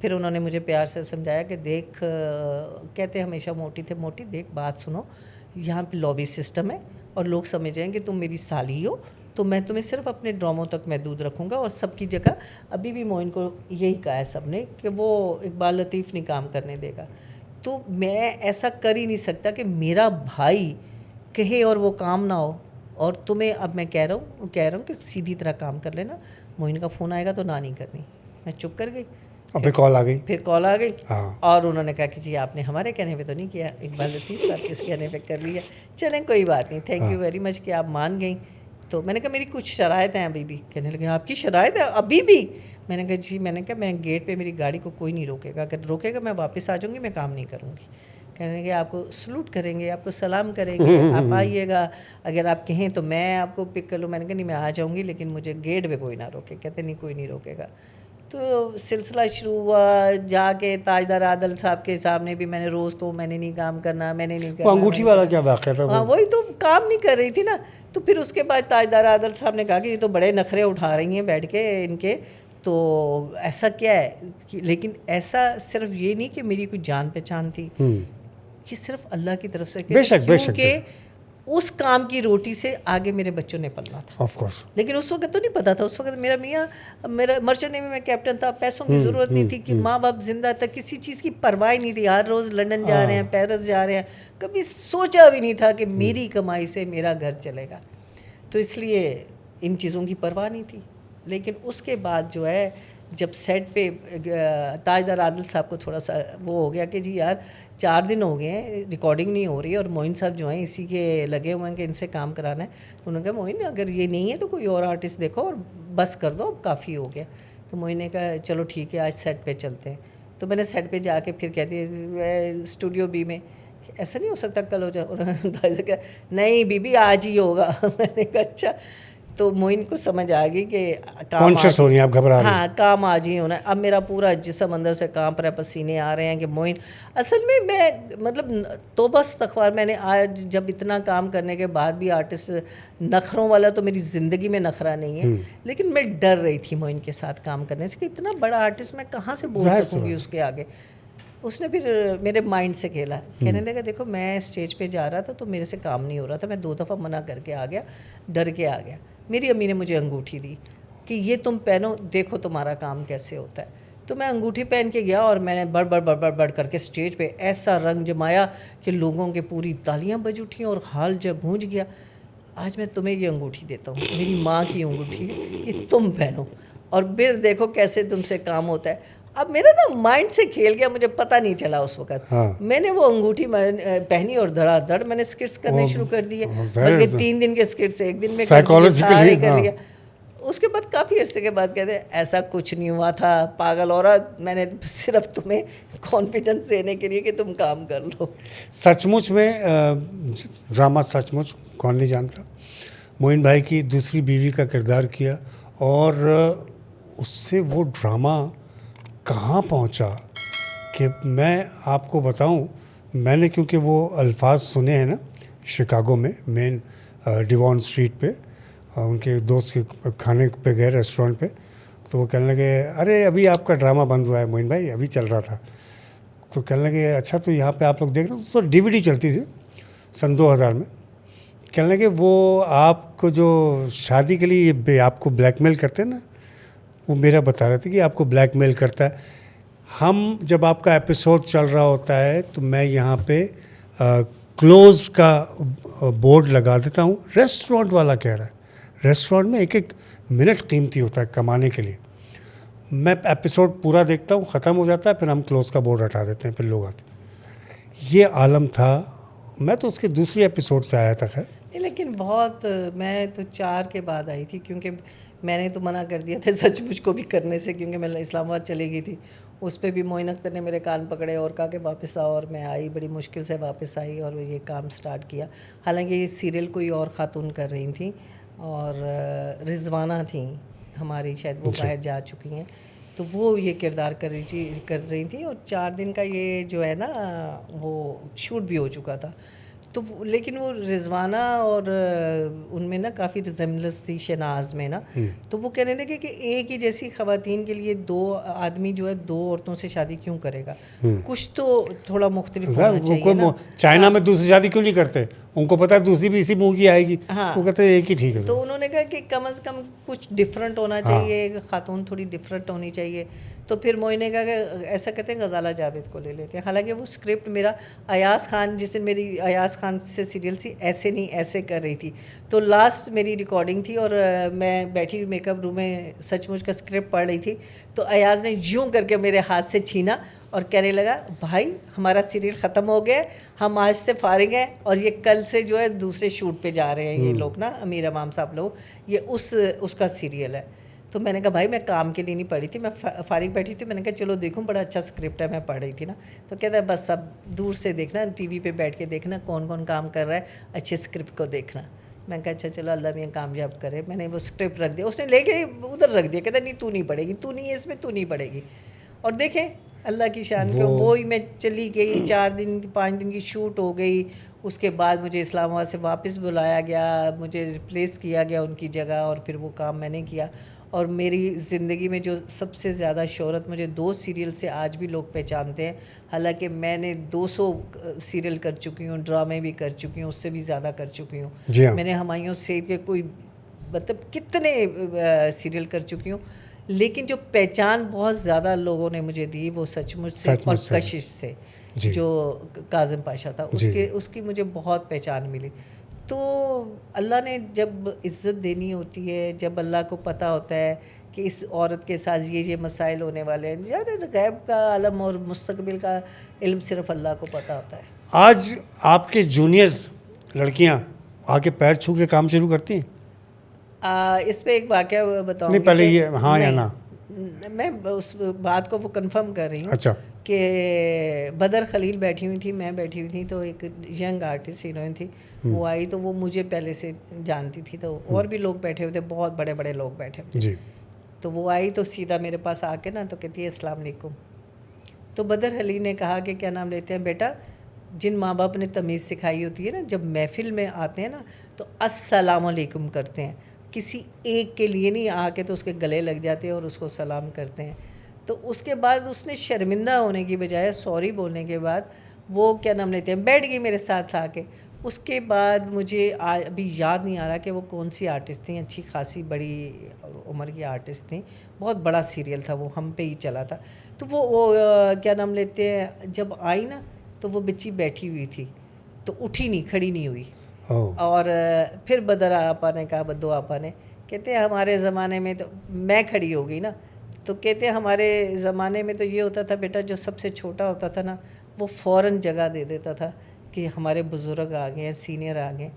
फिर उन्होंने मुझे प्यार से समझाया कि देख, कहते हमेशा मोटी थे, मोटी देख बात सुनो, यहाँ पे लॉबी सिस्टम है और लोग समझ जाएंगे तुम मेरी साली हो, तो मैं तुम्हें सिर्फ अपने ड्रामों तक महदूद रखूँगा और सबकी जगह। अभी भी मोइन को यही कहा है सबने कि वो इकबाल लतीफ़ नहीं काम करने देगा। तो मैं ऐसा कर ही नहीं सकता कि मेरा भाई कहे और वो काम ना हो। और तुम्हें अब मैं कह रहा हूँ कि सीधी तरह काम कर लेना, मोइन का फ़ोन आएगा तो ना नहीं करनी। मैं चुप कर गई। अबे कॉल आ गई। फिर कॉल आ गई। हाँ। और उन्होंने कहा कि जी आपने हमारे कहने पे तो नहीं किया, इकबाल लतीफ़ साहब के कहने पे कर लिया। चलें कोई बात नहीं, थैंक यू वेरी मच कि आप मान गई। तो मैंने कहा मेरी कुछ शराइत हैं अभी भी। कहने लगे आपकी शराइत है अभी भी? मैंने कहा जी, मैंने कहा मैं गेट पे मेरी गाड़ी को कोई नहीं रोकेगा, अगर रोकेगा मैं वापस आ जाऊँगी, मैं काम नहीं करूँगी। कहने लगे आपको सलूट करेंगे, आपको सलाम करेंगे, आप आइएगा, अगर आप कहें तो मैं आपको पिक कर लूँ। मैंने कहा नहीं मैं आ जाऊँगी, लेकिन मुझे गेट पे कोई ना रोके। कहते नहीं कोई नहीं रोकेगा। तो सिलसिला शुरू हुआ, जाके ताजदार आदल साहब के सामने भी मैंने रोज़ को मैंने नहीं काम करना, मैंने नहीं वो करना। अंगूठी वाला क्या वाक़या था हाँ वो? वही तो, काम नहीं कर रही थी ना। तो फिर उसके बाद ताजदार आदल साहब ने कहा कि ये तो बड़े नखरे उठा रही हैं बैठ के इनके, तो ऐसा क्या है लेकिन ऐसा सिर्फ ये नहीं कि मेरी कोई जान पहचान थी, ये सिर्फ अल्लाह की तरफ से, बेशक बेशक क्योंकि उस काम की रोटी से आगे मेरे बच्चों ने पलना था। Of course. लेकिन उस वक्त तो नहीं पता था, उस वक्त मेरा मियाँ, मेरा मर्चेंट नेवी में कैप्टन था, पैसों की ज़रूरत नहीं थी, कि माँ बाप जिंदा था, किसी चीज़ की परवाह नहीं थी। हर रोज़ लंदन जा रहे हैं, पेरिस जा रहे हैं, कभी सोचा भी नहीं था कि मेरी कमाई से मेरा घर चलेगा। तो इसलिए इन चीज़ों की परवाह नहीं थी। लेकिन उसके बाद जो है, जब सेट पे ताजदार आदिल साहब को थोड़ा सा वो हो गया कि जी यार 4 दिन हो गए हैं रिकॉर्डिंग नहीं हो रही और मोइन साहब जो हैं इसी के लगे हुए हैं कि इनसे काम कराना है। तो उन्होंने कहा मोइन अगर ये नहीं है तो कोई और आर्टिस्ट देखो और बस कर दो, अब काफ़ी हो गया। तो मोइन ने कहा चलो ठीक है, आज सेट पे चलते हैं। तो मैंने सेट पे जाके फिर कहती है स्टूडियो बी में, ऐसा नहीं हो सकता कल हो जाए। नहीं बीबी आज ही होगा। मैंने कहा अच्छा। तो मोइन को समझ आ गई कि काम कॉन्शियस हो रही हैं आप, घबरा रही हैं। हाँ, काम आज ही होना है। अब मेरा पूरा जिस्म अंदर से कांप रहा है, पसीने आ रहे हैं कि मोइन असल में मैं मतलब तौबा इस्तग़फ़ार, मैंने आज जब इतना काम करने के बाद भी आर्टिस्ट नखरों वाला तो मेरी ज़िंदगी में नखरा नहीं है, लेकिन मैं डर रही थी मोइन के साथ काम करने से कि इतना बड़ा आर्टिस्ट मैं कहाँ से बोल ज़ाहिर सी सकूँगी बात। उसके आगे। उसने फिर मेरे माइंड से खेला, कहने लगा देखो मैं स्टेज पे जा रहा था तो मेरे से काम नहीं हो रहा था, मैं 2 दफ़ा मना करके आ गया, डर के आ गया। मेरी अम्मी ने मुझे अंगूठी दी कि ये तुम पहनो, देखो तुम्हारा काम कैसे होता है। तो मैं अंगूठी पहन के गया और मैंने बड़ बड़ बड़ बड़ बड़ करके स्टेज पे ऐसा रंग जमाया कि लोगों के पूरी तालियां बज उठी और हाल जब गूंज गया। आज मैं तुम्हें ये अंगूठी देता हूँ, मेरी माँ की अंगूठी है, कि तुम पहनो और फिर देखो कैसे तुमसे काम होता है। अब मेरा ना माइंड से खेल गया, मुझे पता नहीं चला उस वक्त। हाँ। मैंने वो अंगूठी पहनी और धड़ाधड़ मैंने स्किट्स करने शुरू कर दिए, ज़ाहिर बल्कि है। 3 दिन के स्किट्स एक दिन में कर दिए, Psychologically, सारे कर हाँ। लिया। उसके बाद काफ़ी अरसे के बाद कहते ऐसा कुछ नहीं हुआ था पागल औरत, मैंने सिर्फ तुम्हें कॉन्फिडेंस देने के लिए कि तुम काम कर लो। सचमुच में ड्रामा सचमुच कौन नहीं जानता। मोइन भाई की दूसरी बीवी का किरदार किया और उससे वो ड्रामा कहाँ पहुँचा कि मैं आपको बताऊं, मैंने क्योंकि वो अल्फाज सुने हैं ना शिकागो में, मेन डिवॉन स्ट्रीट पे, उनके दोस्त के खाने पे गए रेस्टोरेंट पे, तो वो कहने लगे अरे अभी आपका ड्रामा बंद हुआ है मोइन भाई, अभी चल रहा था। तो कहने लगे अच्छा तो यहाँ पे आप लोग देख रहे हो, तो डीवीडी चलती थी सन 2000 में। कहने लगे वो आपको जो शादी के लिए आपको ब्लैकमेल करते हैं ना, वो मेरा बता रहे थे कि आपको ब्लैकमेल करता है। हम जब आपका एपिसोड चल रहा होता है तो मैं यहाँ पे क्लोज का बोर्ड लगा देता हूँ। रेस्टोरेंट वाला कह रहा है, रेस्टोरेंट में एक एक मिनट कीमती होता है कमाने के लिए। मैं एपिसोड पूरा देखता हूँ, ख़त्म हो जाता है, फिर हम क्लोज का बोर्ड हटा देते हैं, फिर लोग आते। ये आलम था। मैं तो उसके दूसरे एपिसोड से आया था खैर। लेकिन बहुत, मैं तो 4 के बाद आई थी, क्योंकि मैंने तो मना कर दिया था सचमुच को भी करने से, क्योंकि मैं इस्लामाबाद चली गई थी। उस पर भी मोइन अख्तर ने मेरे कान पकड़े और कहा कि वापस आओ, और मैं आई, बड़ी मुश्किल से वापस आई और ये काम स्टार्ट किया। हालांकि ये सीरियल कोई और ख़ातून कर रही थी और रिजवाना थी हमारी, शायद वो बाहर जा चुकी हैं, तो वो ये किरदार कर रही थी। और 4 दिन का ये जो है ना वो शूट भी हो चुका था। तो लेकिन वो रिजवाना और उनमें ना काफ़ी रिजेम्बलेंस थी शहनाज में ना। तो वो कहने लगे कि एक ही जैसी ख़वातीन के लिए 2 आदमी जो है 2 औरतों से शादी क्यों करेगा, कुछ तो थोड़ा मुख्तलिफ होना चाहिए ना। चाइना में दूसरी शादी क्यों नहीं करते, उनको पता है दूसरी भी इसी मुंह की आएगी। हाँ, वो कहते हैं एक ही ठीक है। तो उन्होंने कहा कि कम से कम कुछ डिफरेंट होना चाहिए, खातून थोड़ी डिफरेंट होनी चाहिए। तो फिर मोइन ने कहा कि ऐसा करते हैं गजाला जावेद को ले लेते हैं। हालांकि वो स्क्रिप्ट मेरा अयाज खान, जिस दिन मेरी अयाज खान से सीरियल थी, ऐसे नहीं ऐसे कर रही थी, तो लास्ट मेरी रिकॉर्डिंग थी और मैं बैठी हुई मेकअप रूम में सचमुच का स्क्रिप्ट पढ़ रही थी। तो अयाज ने यूँ करके मेरे हाथ से छीना और कहने लगा भाई हमारा सीरियल ख़त्म हो गया, हम आज से फारिग हैं और ये कल से जो है दूसरे शूट पे जा रहे हैं ये लोग ना, अमीर इमाम साहब लोग, ये उसका सीरियल है। तो मैंने कहा भाई मैं काम के लिए नहीं पढ़ी थी, मैं फारिग बैठी थी, मैंने कहा चलो देखूं, बड़ा अच्छा स्क्रिप्ट है, मैं पढ़ रही थी ना। तो कहता है बस अब दूर से देखना, टीवी पे बैठ के देखना कौन कौन काम कर रहा है, अच्छे स्क्रिप्ट को देखना। मैं कहा अच्छा चलो अल्लाह मियाँ कामयाब करे। मैंने वो स्क्रिप्ट रख दिया, उसने लेके उधर रख दिया, कहता नहीं तू नहीं पढ़ेगी, तू नहीं है इसमें, तू नहीं पढ़ेगी। और देखें अल्लाह की शान के, वो ही मैं चली गई, 4 दिन 5 दिन की शूट हो गई। उसके बाद मुझे इस्लामाबाद से वापस बुलाया गया, मुझे रिप्लेस किया गया उनकी जगह, और फिर वो काम मैंने किया। और मेरी ज़िंदगी में जो सबसे ज़्यादा शोहरत मुझे 2 सीरियल से आज भी लोग पहचानते हैं। हालांकि मैंने 200 सीरियल कर चुकी हूँ, ड्रामे भी कर चुकी हूँ, उससे भी ज़्यादा कर चुकी हूँ। मैंने हुमायूं सईद के कोई मतलब कितने सीरियल कर चुकी हूँ, लेकिन जो पहचान बहुत ज़्यादा लोगों ने मुझे दी वो सचमुच से और कशिश से, जो काज़िम पाशा था, उसकी मुझे बहुत पहचान मिली। तो अल्लाह ने जब इज़्ज़त देनी होती है, जब अल्लाह को पता होता है कि इस औरत के साथ ये मसाइल होने वाले हैं, यार गैब का आलम और मुस्तकबिल का इल्म सिर्फ अल्लाह को पता होता है। आज आपके जूनियर्स लड़कियां आके पैर छू के काम शुरू करती हैं? इस पे एक वाकया बताऊंगी नहीं पहले कि ये हाँ या नहीं, ना। मैं उस बात को वो कंफर्म कर रही हूँ अच्छा। कि बदर खलील बैठी हुई थी, मैं बैठी हुई थी, तो एक यंग आर्टिस्ट हीरोइन थी, वो आई, तो वो मुझे पहले से जानती थी, तो और भी लोग बैठे हुए थे, बहुत बड़े बड़े लोग बैठे हुए थे। जी। तो वो आई तो सीधा मेरे पास आके ना तो कहती है अस्सलाम वालेकुम। तो बदर अली ने कहा कि क्या नाम लेते हैं बेटा, जिन माँ बाप ने तमीज़ सिखाई होती है ना, जब महफिल में आते हैं ना तो अस्सलाम वालेकुम करते हैं, किसी एक के लिए नहीं, आके तो उसके गले लग जाते हैं और उसको सलाम करते हैं। तो उसके बाद उसने शर्मिंदा होने की बजाय सॉरी बोलने के बाद वो क्या नाम लेते हैं बैठ गई मेरे साथ आके। उसके बाद मुझे अभी याद नहीं आ रहा कि वो कौन सी आर्टिस्ट थी, अच्छी खासी बड़ी उम्र की आर्टिस्ट थी, बहुत बड़ा सीरियल था वो, हम पे ही चला था। तो वो क्या नाम लेते हैं जब आई ना तो वो बच्ची बैठी हुई थी, तो उठी नहीं, खड़ी नहीं हुई। ओह। और फिर बदरा आपा ने कहा, बद्दो आपा ने, कहते हैं हमारे ज़माने में, तो मैं खड़ी हो गई ना, तो कहते हैं हमारे ज़माने में तो ये होता था बेटा, जो सबसे छोटा होता था ना वो फ़ौरन जगह दे देता था कि हमारे बुज़ुर्ग आ गए हैं, सीनियर आ गए।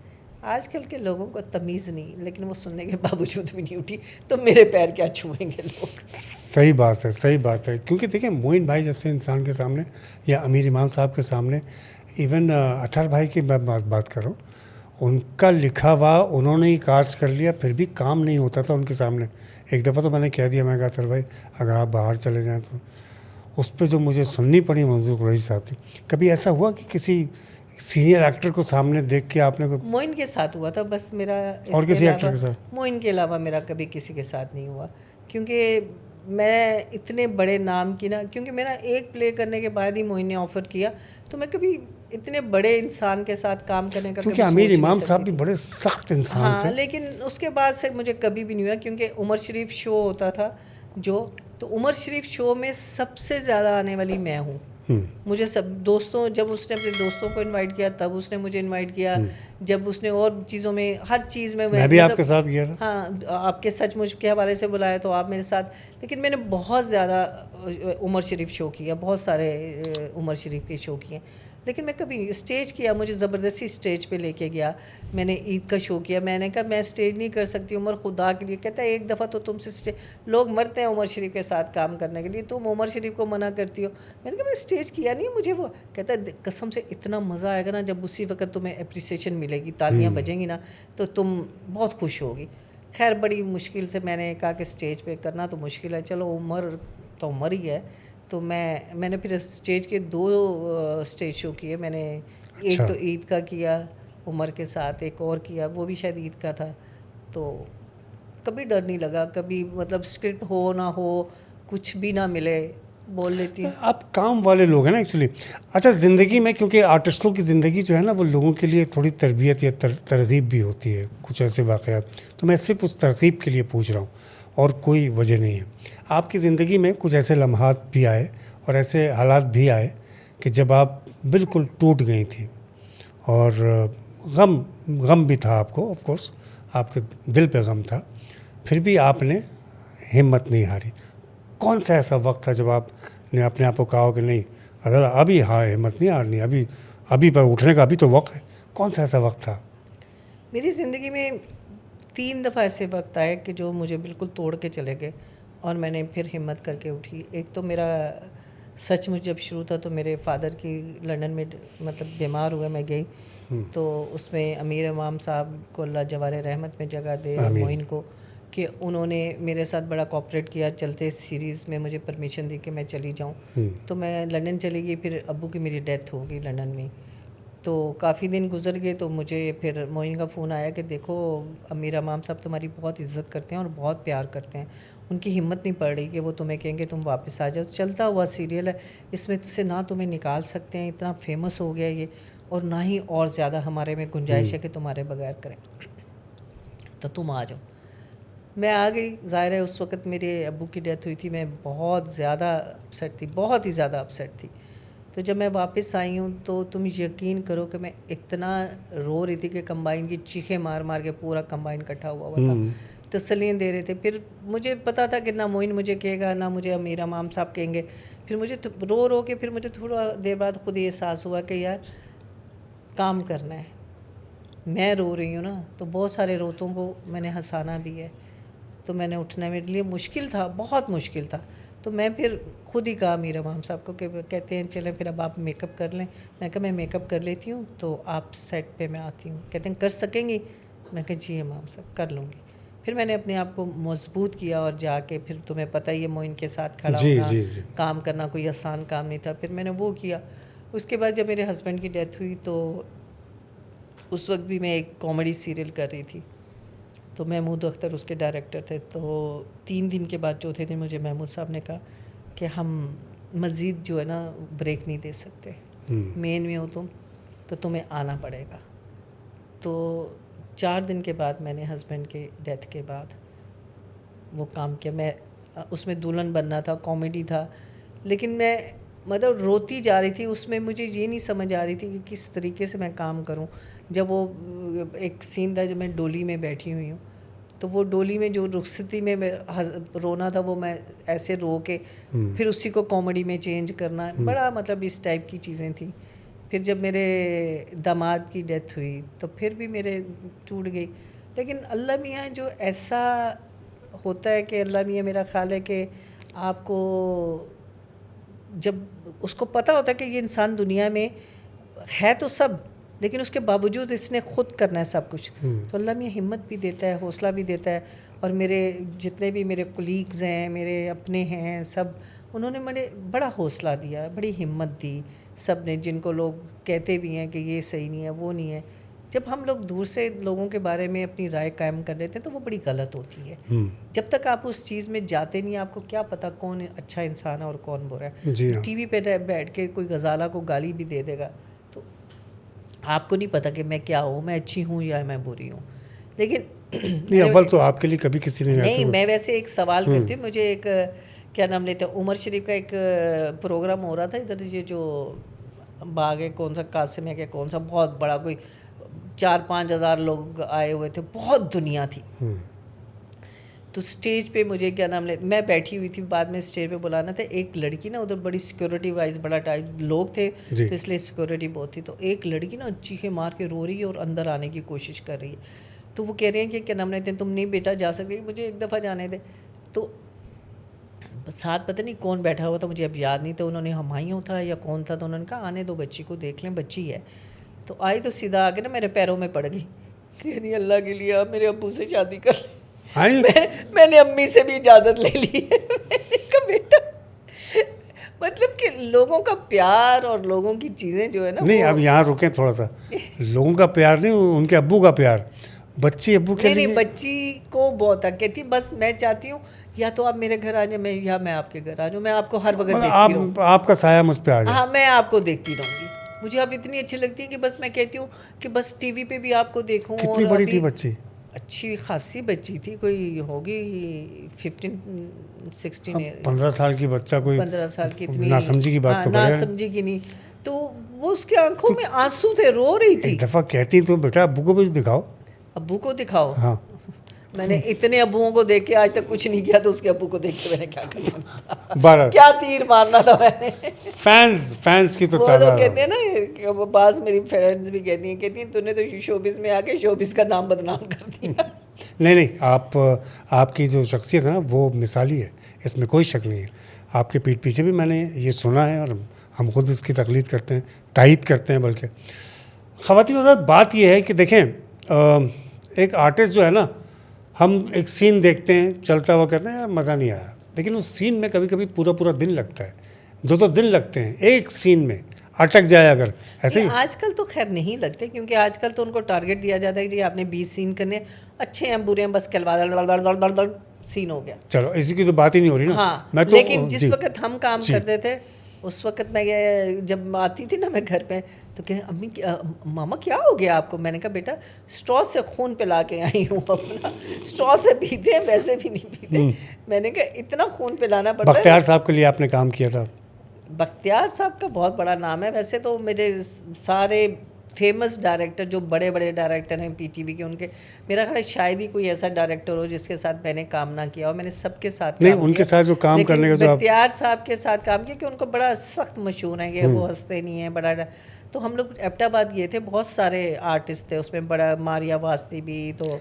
आजकल के लोगों को तमीज़ नहीं, लेकिन वो सुनने के बावजूद भी नहीं उठी, तो मेरे पैर क्या छुएंगे लोग। सही बात है, सही बात है। क्योंकि देखिए मोइन भाई जैसे इंसान के सामने या अमीर इमाम साहब के सामने, इवन अतहर भाई की मैं बात करूँ, उनका लिखा हुआ उन्होंने ही कास्ट कर लिया, फिर भी काम नहीं होता था उनके सामने। एक दफ़ा तो मैंने कह दिया, मैं कहा अतहर भाई अगर आप बाहर चले जाएँ तो। उस पे जो मुझे सुननी पड़ी मंजूर कुरैशी साहब की। कभी ऐसा हुआ कि किसी सीनियर एक्टर को सामने देख के आपने कोई मोइन के साथ हुआ था बस मेरा, और इसके किसी एक्टर अलावा के साथ? मोइन के अलावा मेरा कभी किसी के साथ नहीं हुआ, क्योंकि मैं इतने बड़े नाम की ना, क्योंकि मेरा एक प्ले करने के बाद ही मोइन ने ऑफ़र किया, तो मैं कभी इतने बड़े इंसान के साथ काम करने का क्योंकि कभी आमिर सोच नहीं इमाम साहब सकती भी थी। बड़े सख्त इंसान हाँ, थे। लेकिन उसके बाद से मुझे कभी भी नहीं हुआ, क्योंकि उमर शरीफ शो होता था जो, तो उमर शरीफ शो में सबसे ज़्यादा आने वाली मैं हूँ। मुझे सब दोस्तों, जब उसने अपने दोस्तों को इनवाइट किया तब उसने मुझे इनवाइट किया, जब उसने और चीज़ों में, हर चीज़ में मैं भी आपके मतलब, साथ गया था। हाँ, आपके सचमुच के हवाले से बुलाया तो आप मेरे साथ, लेकिन मैंने बहुत ज़्यादा उमर शरीफ शो किया, बहुत सारे उमर शरीफ के शो किए, लेकिन मैं कभी स्टेज किया, मुझे ज़बरदस्ती स्टेज पे लेके गया, मैंने ईद का शो किया, मैंने कहा मैं स्टेज नहीं कर सकती उमर, खुदा के लिए। कहता है एक दफ़ा तो तुमसे स्टेज, लोग मरते हैं उमर शरीफ के साथ काम करने के लिए, तुम उमर शरीफ को मना करती हो। मैंने कहा मैंने स्टेज किया नहीं है, मुझे वो। कहता है कसम से इतना मज़ा आएगा ना, जब उसी वक्त तुम्हें अप्रिसिएशन मिलेगी, तालियां बजेंगी ना, तो तुम बहुत खुश होगी। खैर बड़ी मुश्किल से मैंने कहा कि स्टेज पे करना तो मुश्किल है, चलो उमर तो उमर ही है। तो मैंने फिर स्टेज के 2 स्टेज शो किए मैंने। एक अच्छा। तो ईद का किया उमर के साथ, एक और किया वो भी शायद ईद का था। तो कभी डर नहीं लगा, कभी मतलब स्क्रिप्ट हो ना हो, कुछ भी ना मिले, बोल लेती हूँ। आप काम वाले लोग हैं ना एक्चुअली। अच्छा, ज़िंदगी में क्योंकि आर्टिस्टों की ज़िंदगी जो है ना वो लोगों के लिए थोड़ी तरबियत या तरगीब भी होती है, कुछ ऐसे वाक़यात, तो मैं सिर्फ उस तरगीब के लिए पूछ रहा हूँ और कोई वजह नहीं है। आपकी ज़िंदगी में कुछ ऐसे लम्हात भी आए और ऐसे हालात भी आए कि जब आप बिल्कुल टूट गई थी और गम गम भी था आपको, ऑफ कोर्स आपके दिल पे गम था, फिर भी आपने हिम्मत नहीं हारी? कौन सा ऐसा वक्त था जब आपने अपने आप को कहा हो कि नहीं अगर अभी, हाँ, हिम्मत नहीं हारनी, अभी अभी पर उठने का अभी तो वक्त है? कौन सा ऐसा वक्त था? मेरी ज़िंदगी में 3 दफ़ा ऐसे वक्त आए कि जो मुझे बिल्कुल तोड़ के चले गए और मैंने फिर हिम्मत करके उठी। एक तो मेरा सचमुच जब शुरू था तो मेरे फादर की लंदन में मतलब बीमार हुए, मैं गई, तो उसमें अमीर इमाम साहब को अल्लाह जवारे रहमत में जगह दे, और आमीन। मोइन को, कि उन्होंने मेरे साथ बड़ा कोऑपरेट किया, चलते सीरीज़ में मुझे परमिशन दी कि मैं चली जाऊँ। तो मैं लंदन चली गई, फिर अब्बू की मेरी डेथ हो गई लंदन में। तो काफ़ी दिन गुजर गए तो मुझे फिर मोइन का फ़ोन आया कि देखो अमीर इमाम साहब तुम्हारी बहुत इज़्ज़त करते हैं और बहुत प्यार करते हैं, उनकी हिम्मत नहीं पड़ रही कि वो तुम्हें कहेंगे तुम वापस आ जाओ, चलता हुआ सीरियल है, इसमें तुझसे ना तुम्हें निकाल सकते हैं, इतना फेमस हो गया ये, और ना ही और ज़्यादा हमारे में गुंजाइश है कि तुम्हारे बगैर करें, तो तुम आ जाओ। मैं आ गई। ज़ाहिर है उस वक्त मेरे अब्बू की डेथ हुई थी, मैं बहुत ज़्यादा अपसेट थी, बहुत ही ज़्यादा अपसेट थी। तो जब मैं वापस आई हूँ तो तुम यकीन करो कि मैं इतना रो रही थी कि कंबाइन की चीखें मार मार के पूरा कंबाइन इकट्ठा हुआ था, तसल्लियाँ दे रहे थे। फिर मुझे पता था कि ना मोइन मुझे कहेगा ना मुझे अमीर इमाम साहब कहेंगे। फिर मुझे रो रो के फिर मुझे थोड़ा देर बाद खुद ही एहसास हुआ कि यार काम करना है, मैं रो रही हूँ ना, तो बहुत सारे रोतों को मैंने हंसाना भी है। तो मैंने उठना मेरे लिए मुश्किल था, बहुत मुश्किल था। तो मैं फिर खुद ही कहा मीरा इमाम साहब को कि कहते हैं चलें फिर अब आप मेकअप कर लें। मैंने कहा मैं मेकअप कर लेती हूँ तो आप सेट पे मैं आती हूँ। कहते हैं कर सकेंगी? मैं कहा जी इमाम साहब कर लूँगी। फिर मैंने अपने आप को मजबूत किया और जाके फिर तुम्हें पता ही है मोइन के साथ खड़ा जी होना, जी जी काम करना कोई आसान काम नहीं था। फिर मैंने वो किया। उसके बाद जब मेरे हस्बैंड की डेथ हुई तो उस वक्त भी मैं एक कॉमेडी सीरियल कर रही थी। तो महमूद अख्तर उसके डायरेक्टर थे। तो 3 दिन के बाद चौथे दिन मुझे महमूद साहब ने कहा कि हम मज़ीद जो है ना ब्रेक नहीं दे सकते, मेन में हो तुम तो तुम्हें आना पड़ेगा। तो 4 दिन के बाद मैंने हस्बैंड के डेथ के बाद वो काम किया। मैं उसमें दुल्हन बनना था, कॉमेडी था, लेकिन मैं मतलब रोती जा रही थी। उसमें मुझे ये नहीं समझ आ रही थी कि किस तरीके से मैं काम करूं। जब वो एक सीन था जब मैं डोली में बैठी हुई हूँ, तो वो डोली में जो रुखसती में मैं रोना था वो मैं ऐसे रो के फिर उसी को कॉमेडी में चेंज करना, बड़ा मतलब इस टाइप की चीज़ें थी। फिर जब मेरे दामाद की डेथ हुई तो फिर भी मेरे टूट गई। लेकिन अल्लाह मियाँ जो ऐसा होता है कि अल्लाह मियाँ मेरा ख्याल है कि आपको जब उसको पता होता है कि ये इंसान दुनिया में है तो सब, लेकिन उसके बावजूद इसने खुद करना है सब कुछ, तो अल्लाह मियाँ हिम्मत भी देता है, हौसला भी देता है। और मेरे जितने भी मेरे कोलीग्स हैं, मेरे अपने हैं, सब उन्होंने मुझे बड़ा हौसला दिया, बड़ी हिम्मत दी सब ने। जिनको लोग कहते भी हैं कि ये सही नहीं है, वो नहीं है, जब हम लोग दूर से लोगों के बारे में अपनी राय कायम कर लेते हैं तो वो बड़ी गलत होती है। जब तक आप उस चीज़ में जाते नहीं, आपको क्या पता कौन अच्छा इंसान है और कौन बुरा है। जी हाँ। टीवी पे बैठ के कोई गजाला को गाली भी दे देगा तो आपको नहीं पता कि मैं क्या हूँ, मैं अच्छी हूँ या मैं बुरी हूँ। लेकिन नहीं, अव्वल तो आपके लिए कभी किसी ने नहीं, मैं वैसे एक सवाल करती हूँ। मुझे एक क्या नाम लेते हैं, उमर शरीफ का एक प्रोग्राम हो रहा था इधर, ये जो बाग है, कौन सा कासिम है क्या, कौन सा बहुत बड़ा, कोई 4-5 हज़ार लोग आए हुए थे, बहुत दुनिया थी। तो स्टेज पे मुझे क्या नाम ले, मैं बैठी हुई थी, बाद में स्टेज पे बुलाना था। एक लड़की ना उधर बड़ी सिक्योरिटी वाइज बड़ा टाइप लोग थे तो इसलिए सिक्योरिटी बहुत थी। तो एक लड़की ना चीखे मार के रो रही है और अंदर आने की कोशिश कर रही है। तो वो कह रहे हैं कि क्या नाम लेते हैं, तुम नहीं बेटा जा सकते, मुझे एक दफ़ा जाने दे। तो साथ पता नहीं कौन बैठा हुआ था, मुझे अब याद नहीं था, उन्होंने हमायूं था या कौन था, तो उन्होंने कहा आने दो बच्ची को, देख लें बच्ची है। तो आई तो सीधा आके ना मेरे पैरों में पड़ गई, कहती अल्लाह के लिए आप मेरे अब्बू से शादी कर ले। मैंने अम्मी से भी इजाज़त ले ली है। मैंने कहा बेटा, मतलब कि लोगों का प्यार और लोगों की चीज़ें जो है ना, नहीं अब यहाँ रुकें थोड़ा सा। लोगों का प्यार नहीं, उनके अब्बू का प्यार, बच्ची अब्बू के लिए। नहीं, बच्ची को बहुत कहती बस मैं चाहती हूँ या तो आप मेरे घर आ जाए, मैं आपके घर आ जाऊँ, मैं आपको हर वक्त देखती रहूँ, आपका साया मुझ पे आ जाए। हाँ, मैं आपको देखती रहूँगी। मुझे आप इतनी अच्छी लगती है कि बस मैं कहती हूँ कि बस टीवी पे भी आपको देखूँ। कितनी बड़ी थी बच्ची? अच्छी खासी बच्ची थी, कोई होगी 15-16। 15 साल की बच्चा, कोई 15 साल की, इतनी नासमझी की बात तो करे। नासमझी की नहीं, तो वो उसके आंखों में आंसू थे, रो रही थी। एक दफ़ा कहती तो बेटा अब्बू को भी दिखाओ। अब्बू को दिखाओ? हाँ। मैंने इतने अब्बुओं को देख के आज तक कुछ नहीं किया, तो उसके अब्बू को देख के मैंने क्या करना, क्या तीर मारना था मैंने। फैंस की तो वो तो कहते हैं ना, वो बास मेरी फ्रेंड्स भी कहती हैं तूने तो शोबिस में आके शोबिस का नाम बदनाम कर दिया। नहीं, आपकी जो शख्सियत है ना वो मिसाली है, इसमें कोई शक नहीं है। आपके पीठ पीछे भी मैंने ये सुना है और हम खुद इसकी तकलीद करते हैं, तायीद करते हैं। बल्कि ख़वातीन हज़रात, बात ये है कि देखें, एक आर्टिस्ट जो है ना, हम एक सीन देखते हैं चलता हुआ, कहते हैं यार मज़ा नहीं आया, लेकिन उस सीन में कभी कभी पूरा दिन लगता है, 2 दिन लगते हैं एक सीन में, अटक जाए अगर ऐसे ही। आजकल तो खैर नहीं लगते, क्योंकि आजकल तो उनको टारगेट दिया जाता है कि जी आपने 20 सीन करने, अच्छे हैं बुरे हैं, बस कलवा सीन हो गया, चलो इसी की तो बात ही नहीं हो रही ना। हाँ, मैं तो लेकिन जिस वक्त हम काम करते थे उस वक्त मैं जब आती थी ना मैं घर पे, तो कह अम्मी मामा क्या हो गया आपको? मैंने कहा बेटा स्ट्रॉ से खून पिला के आई हूँ अपना, स्ट्रॉ से पीते हैं वैसे भी नहीं पीते। मैंने कहा इतना खून पिलाना पड़ता है। बख्तियार साहब के लिए आपने काम किया था? बख्तियार साहब का बहुत बड़ा नाम है। वैसे तो मेरे सारे फेमस डायरेक्टर जो बड़े बड़े डायरेक्टर हैं पीटीवी के, उनके मेरा ख्याल शायद ही कोई ऐसा डायरेक्टर हो जिसके साथ मैंने काम ना किया हो। मैंने सबके साथ नहीं, उनके साथ जो काम करने का जो बख्तियार साहब के साथ काम किया कि उनको बड़ा सख्त मशहूर है कि वो हंसते नहीं हैं बड़ा, तो हम लोग एबटाबाद गए थे, बहुत सारे आर्टिस्ट थे उसमें, बड़ा मारिया वास्ती भी, तो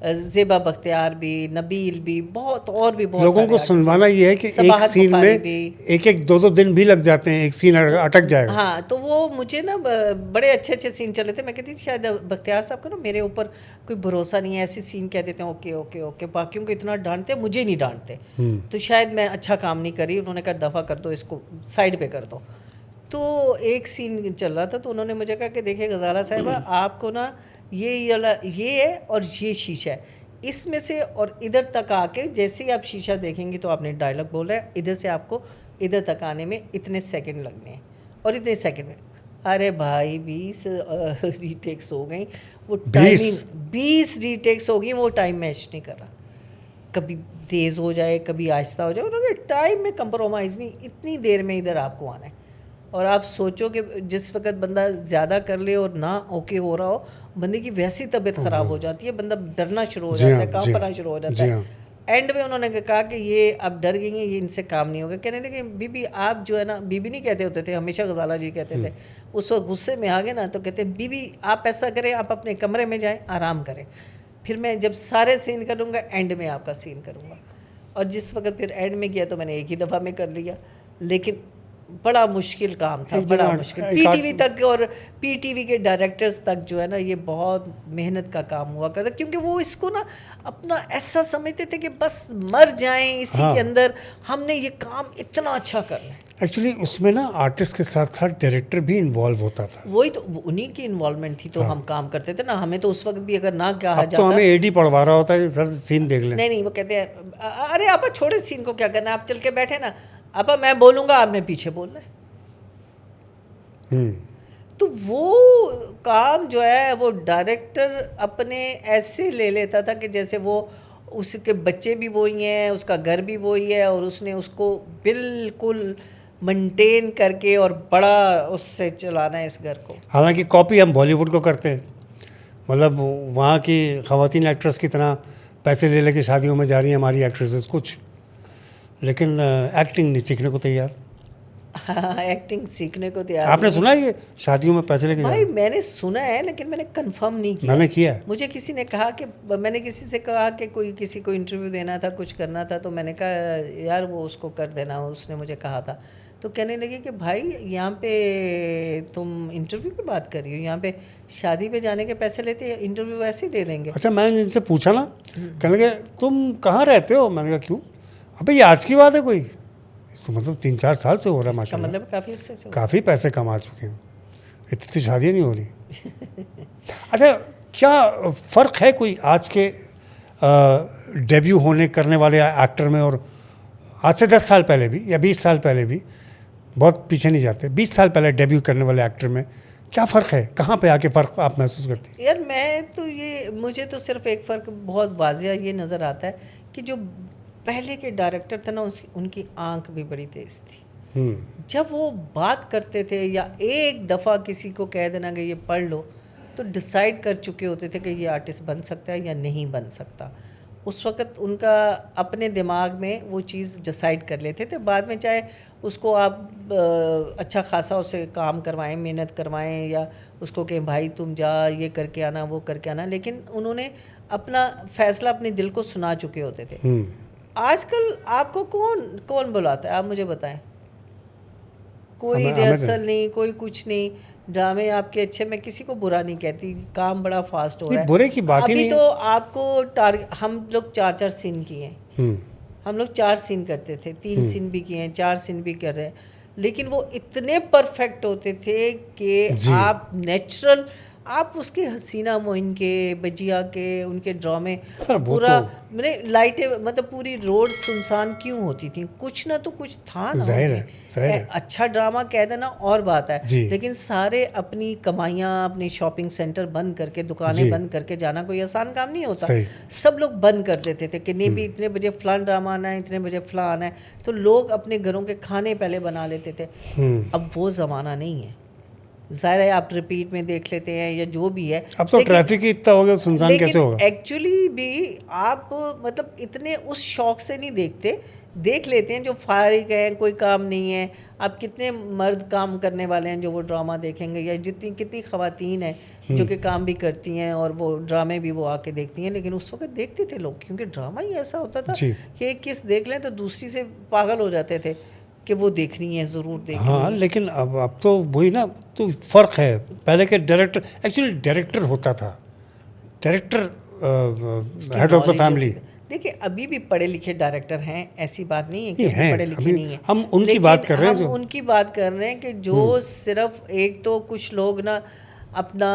ज़ेबा बख्तियार भी, नबील भी, बहुत और भी बहुत लोगों सारे को artist सुनवाना थे। ये है कि एक सबाहत सीन बुखारी में भी। एक एक दो दो दिन भी लग जाते हैं, एक सीन अटक जाएगा। हाँ, तो वो मुझे ना बड़े अच्छे अच्छे सीन चले थे, मैं कहती थी शायद बख्तियार साहब को ना मेरे ऊपर कोई भरोसा नहीं है, ऐसे सीन कह देते हैं ओके ओके ओके, बाकियों को इतना डांटते हैं, मुझे नहीं डांटते, तो शायद मैं अच्छा काम नहीं करी। उन्होंने कहा दफ़ा कर दो इसको, साइड पे कर दो। तो एक सीन चल रहा था, तो उन्होंने मुझे कहा कि देखिए गजाला साहिबा, आपको ना ये है और ये शीशा है, इसमें से और इधर तक आके जैसे ही आप शीशा देखेंगे तो आपने डायलॉग बोला है, इधर से आपको इधर तक आने में इतने सेकंड लगने हैं और इतने सेकंड में। अरे भाई 20 रीटेक्स हो गई, वो टाइमिंग 20 रीटेक्स हो गई, वो टाइम मैच नहीं कर रहा, कभी तेज़ हो जाए कभी आहिस्ता हो जाए, उन्होंने टाइम में कंप्रोमाइज़ नहीं, इतनी देर में इधर आपको आना है। और आप सोचो कि जिस वक्त बंदा ज़्यादा कर ले और ना ओके हो रहा हो, बंदे की वैसी तबीयत ख़राब हो जाती है, बंदा डरना शुरू हो जाता है, कांपना शुरू हो जाता है। एंड में उन्होंने कहा कि ये अब डर गई हैं, ये इनसे काम नहीं होगा। कहने लगे बीबी आप जो है ना, बीबी नहीं कहते होते थे, हमेशा गजाला जी कहते थे, उस वक्त गुस्से में आ गए ना तो कहते बीबी आप ऐसा करें, आप अपने कमरे में जाएं, आराम करें, फिर मैं जब सारे सीन करूँगा एंड में आपका सीन करूँगा। और जिस वक्त फिर एंड में गया तो मैंने एक ही दफ़ा में कर लिया, लेकिन बड़ा मुश्किल काम था, बड़ा मुश्किल। पीटीवी तक और पीटीवी के डायरेक्टर्स तक जो है ना, ये बहुत मेहनत का काम हुआ करता, क्योंकि वो इसको ना अपना ऐसा समझते थे कि बस मर जाएं इसी के अंदर, हमने ये काम इतना अच्छा करना है। एक्चुअली उसमें ना आर्टिस्ट के साथ साथ डायरेक्टर भी इन्वॉल्व होता था, वही तो उन्हीं की इन्वॉल्वमेंट थी, तो हम काम करते थे ना, हमें तो उस वक्त भी अगर ना कहा जाता, तो हमें एडी पढ़वा रहा होता है सर सीन देख लें। नहीं, वो कहते हैं अरे आप छोड़े सीन को, क्या करना है, आप चल के बैठे ना, अब मैं बोलूँगा आपने पीछे बोलना है। तो वो काम जो है वो डायरेक्टर अपने ऐसे ले लेता था कि जैसे वो उसके बच्चे भी वही हैं, उसका घर भी वही है, और उसने उसको बिल्कुल मेंटेन करके और बड़ा उससे चलाना है इस घर को। हालांकि कॉपी हम बॉलीवुड को करते हैं, मतलब वहाँ की ख़वातीन एक्ट्रेस की तरह पैसे ले लेके शादियों में जा रही हैं हमारी एक्ट्रेसेस कुछ, लेकिन एक्टिंग नहीं सीखने को तैयार। हाँ, एक्टिंग सीखने को तैयार। आपने सुना है ये शादियों में पैसे लेके जा रहे भाई हैं? मैंने सुना है, लेकिन मैंने कंफर्म नहीं किया। मैंने किया है। मुझे किसी ने कहा कि मैंने किसी से कहा कि कोई किसी को इंटरव्यू देना था, कुछ करना था, तो मैंने कहा यार वो उसको कर देना, उसने मुझे कहा था। तो कहने लगे कि भाई यहाँ पे तुम इंटरव्यू की बात कर रही हो, यहाँ पे शादी पे जाने के पैसे लेते हैं, इंटरव्यू ऐसे ही दे देंगे। अच्छा, मैंने जिनसे पूछा ना, कहने लगे तुम कहाँ रहते हो? मैंने कहा क्यों? अबे ये आज की बात है कोई? तो मतलब 3-4 साल से हो रहा है माशाल्लाह, मतलब काफ़ी अरसे से काफ़ी पैसे कमा चुके हैं, इतनी तो शादियाँ नहीं हो रही। अच्छा, क्या फ़र्क है कोई आज के डेब्यू होने करने वाले एक्टर में और आज से 10 साल पहले भी या 20 साल पहले भी, बहुत पीछे नहीं जाते, 20 साल पहले डेब्यू करने वाले एक्टर में क्या फ़र्क है? कहाँ पे आके फ़र्क आप महसूस करते हैं? यार मैं तो मुझे तो सिर्फ एक फ़र्क बहुत वाज़िया ये नज़र आता है कि जो पहले के डायरेक्टर थे ना, उनकी आंख भी बड़ी तेज़ थी। जब वो बात करते थे या एक दफ़ा किसी को कह देना कि ये पढ़ लो, तो डिसाइड कर चुके होते थे कि ये आर्टिस्ट बन सकता है या नहीं बन सकता। उस वक़्त उनका अपने दिमाग में वो चीज़ डिसाइड कर लेते थे। बाद में चाहे उसको आप अच्छा खासा उसे काम करवाएं, मेहनत करवाएं, या उसको कहें भाई तुम जा ये करके आना वो करके आना, लेकिन उन्होंने अपना फ़ैसला अपने दिल को सुना चुके होते थे। आजकल आपको कौन बुलाता है, आप मुझे बताएं? कोई रिहर्सल नहीं, कोई कुछ नहीं, ड्रामे आपके अच्छे, मैं किसी को बुरा नहीं कहती, काम बड़ा फास्ट हो रहा है, बुरे की बात ही नहीं है। अभी तो आपको हम लोग 4-4 सीन किए हैं, हम लोग 4 सीन करते थे, 3 सीन भी किए हैं, 4 सीन भी कर रहे हैं, लेकिन वो इतने परफेक्ट होते थे कि आप नेचुरल, आप उसके हसीना मोइन के, बजिया के, उनके ड्रामे पूरा मैंने लाइटें, मतलब पूरी रोड सुनसान क्यों होती थी? कुछ ना तो कुछ था ना, ज़ाहिर है। अच्छा ड्रामा कह देना और बात है, लेकिन सारे अपनी कमाइयाँ, अपने शॉपिंग सेंटर बंद करके, दुकानें बंद करके जाना कोई आसान काम नहीं होता। सब लोग बंद कर देते थे कि नहीं भी इतने बजे फलान ड्रामा आना है, इतने बजे फलान आना है, तो लोग अपने घरों के खाने पहले बना लेते थे। अब वो ज़माना नहीं है। ज़ाहिर है आप रिपीट में देख लेते हैं या जो भी है। अब तो ट्रैफिक ही इतना हो गया, सुनसान कैसे होगा। एक्चुअली भी आप मतलब इतने उस शौक से नहीं देखते, देख लेते हैं जो फारिग हैं, कोई काम नहीं है। आप कितने मर्द काम करने वाले हैं जो वो ड्रामा देखेंगे, या जितनी कितनी ख़वातीन हैं जो कि काम भी करती हैं और वो ड्रामे भी वो आके देखती हैं। लेकिन उस वक्त देखते थे लोग, क्योंकि ड्रामा ही ऐसा होता था कि एक किस देख लें तो दूसरी से पागल हो जाते थे कि वो देखनी है, ज़रूर देखनी हाँ है। लेकिन अब तो वही ना, तो फ़र्क है। पहले के डायरेक्टर, एक्चुअली डायरेक्टर होता था, director head of the family. देखिए अभी भी पढ़े लिखे डायरेक्टर हैं, ऐसी बात नहीं है कि हैं, पढ़े लिखे नहीं है। हम उनकी बात कर रहे हैं, हम उनकी बात कर रहे हैं कि जो सिर्फ एक तो कुछ लोग ना अपना,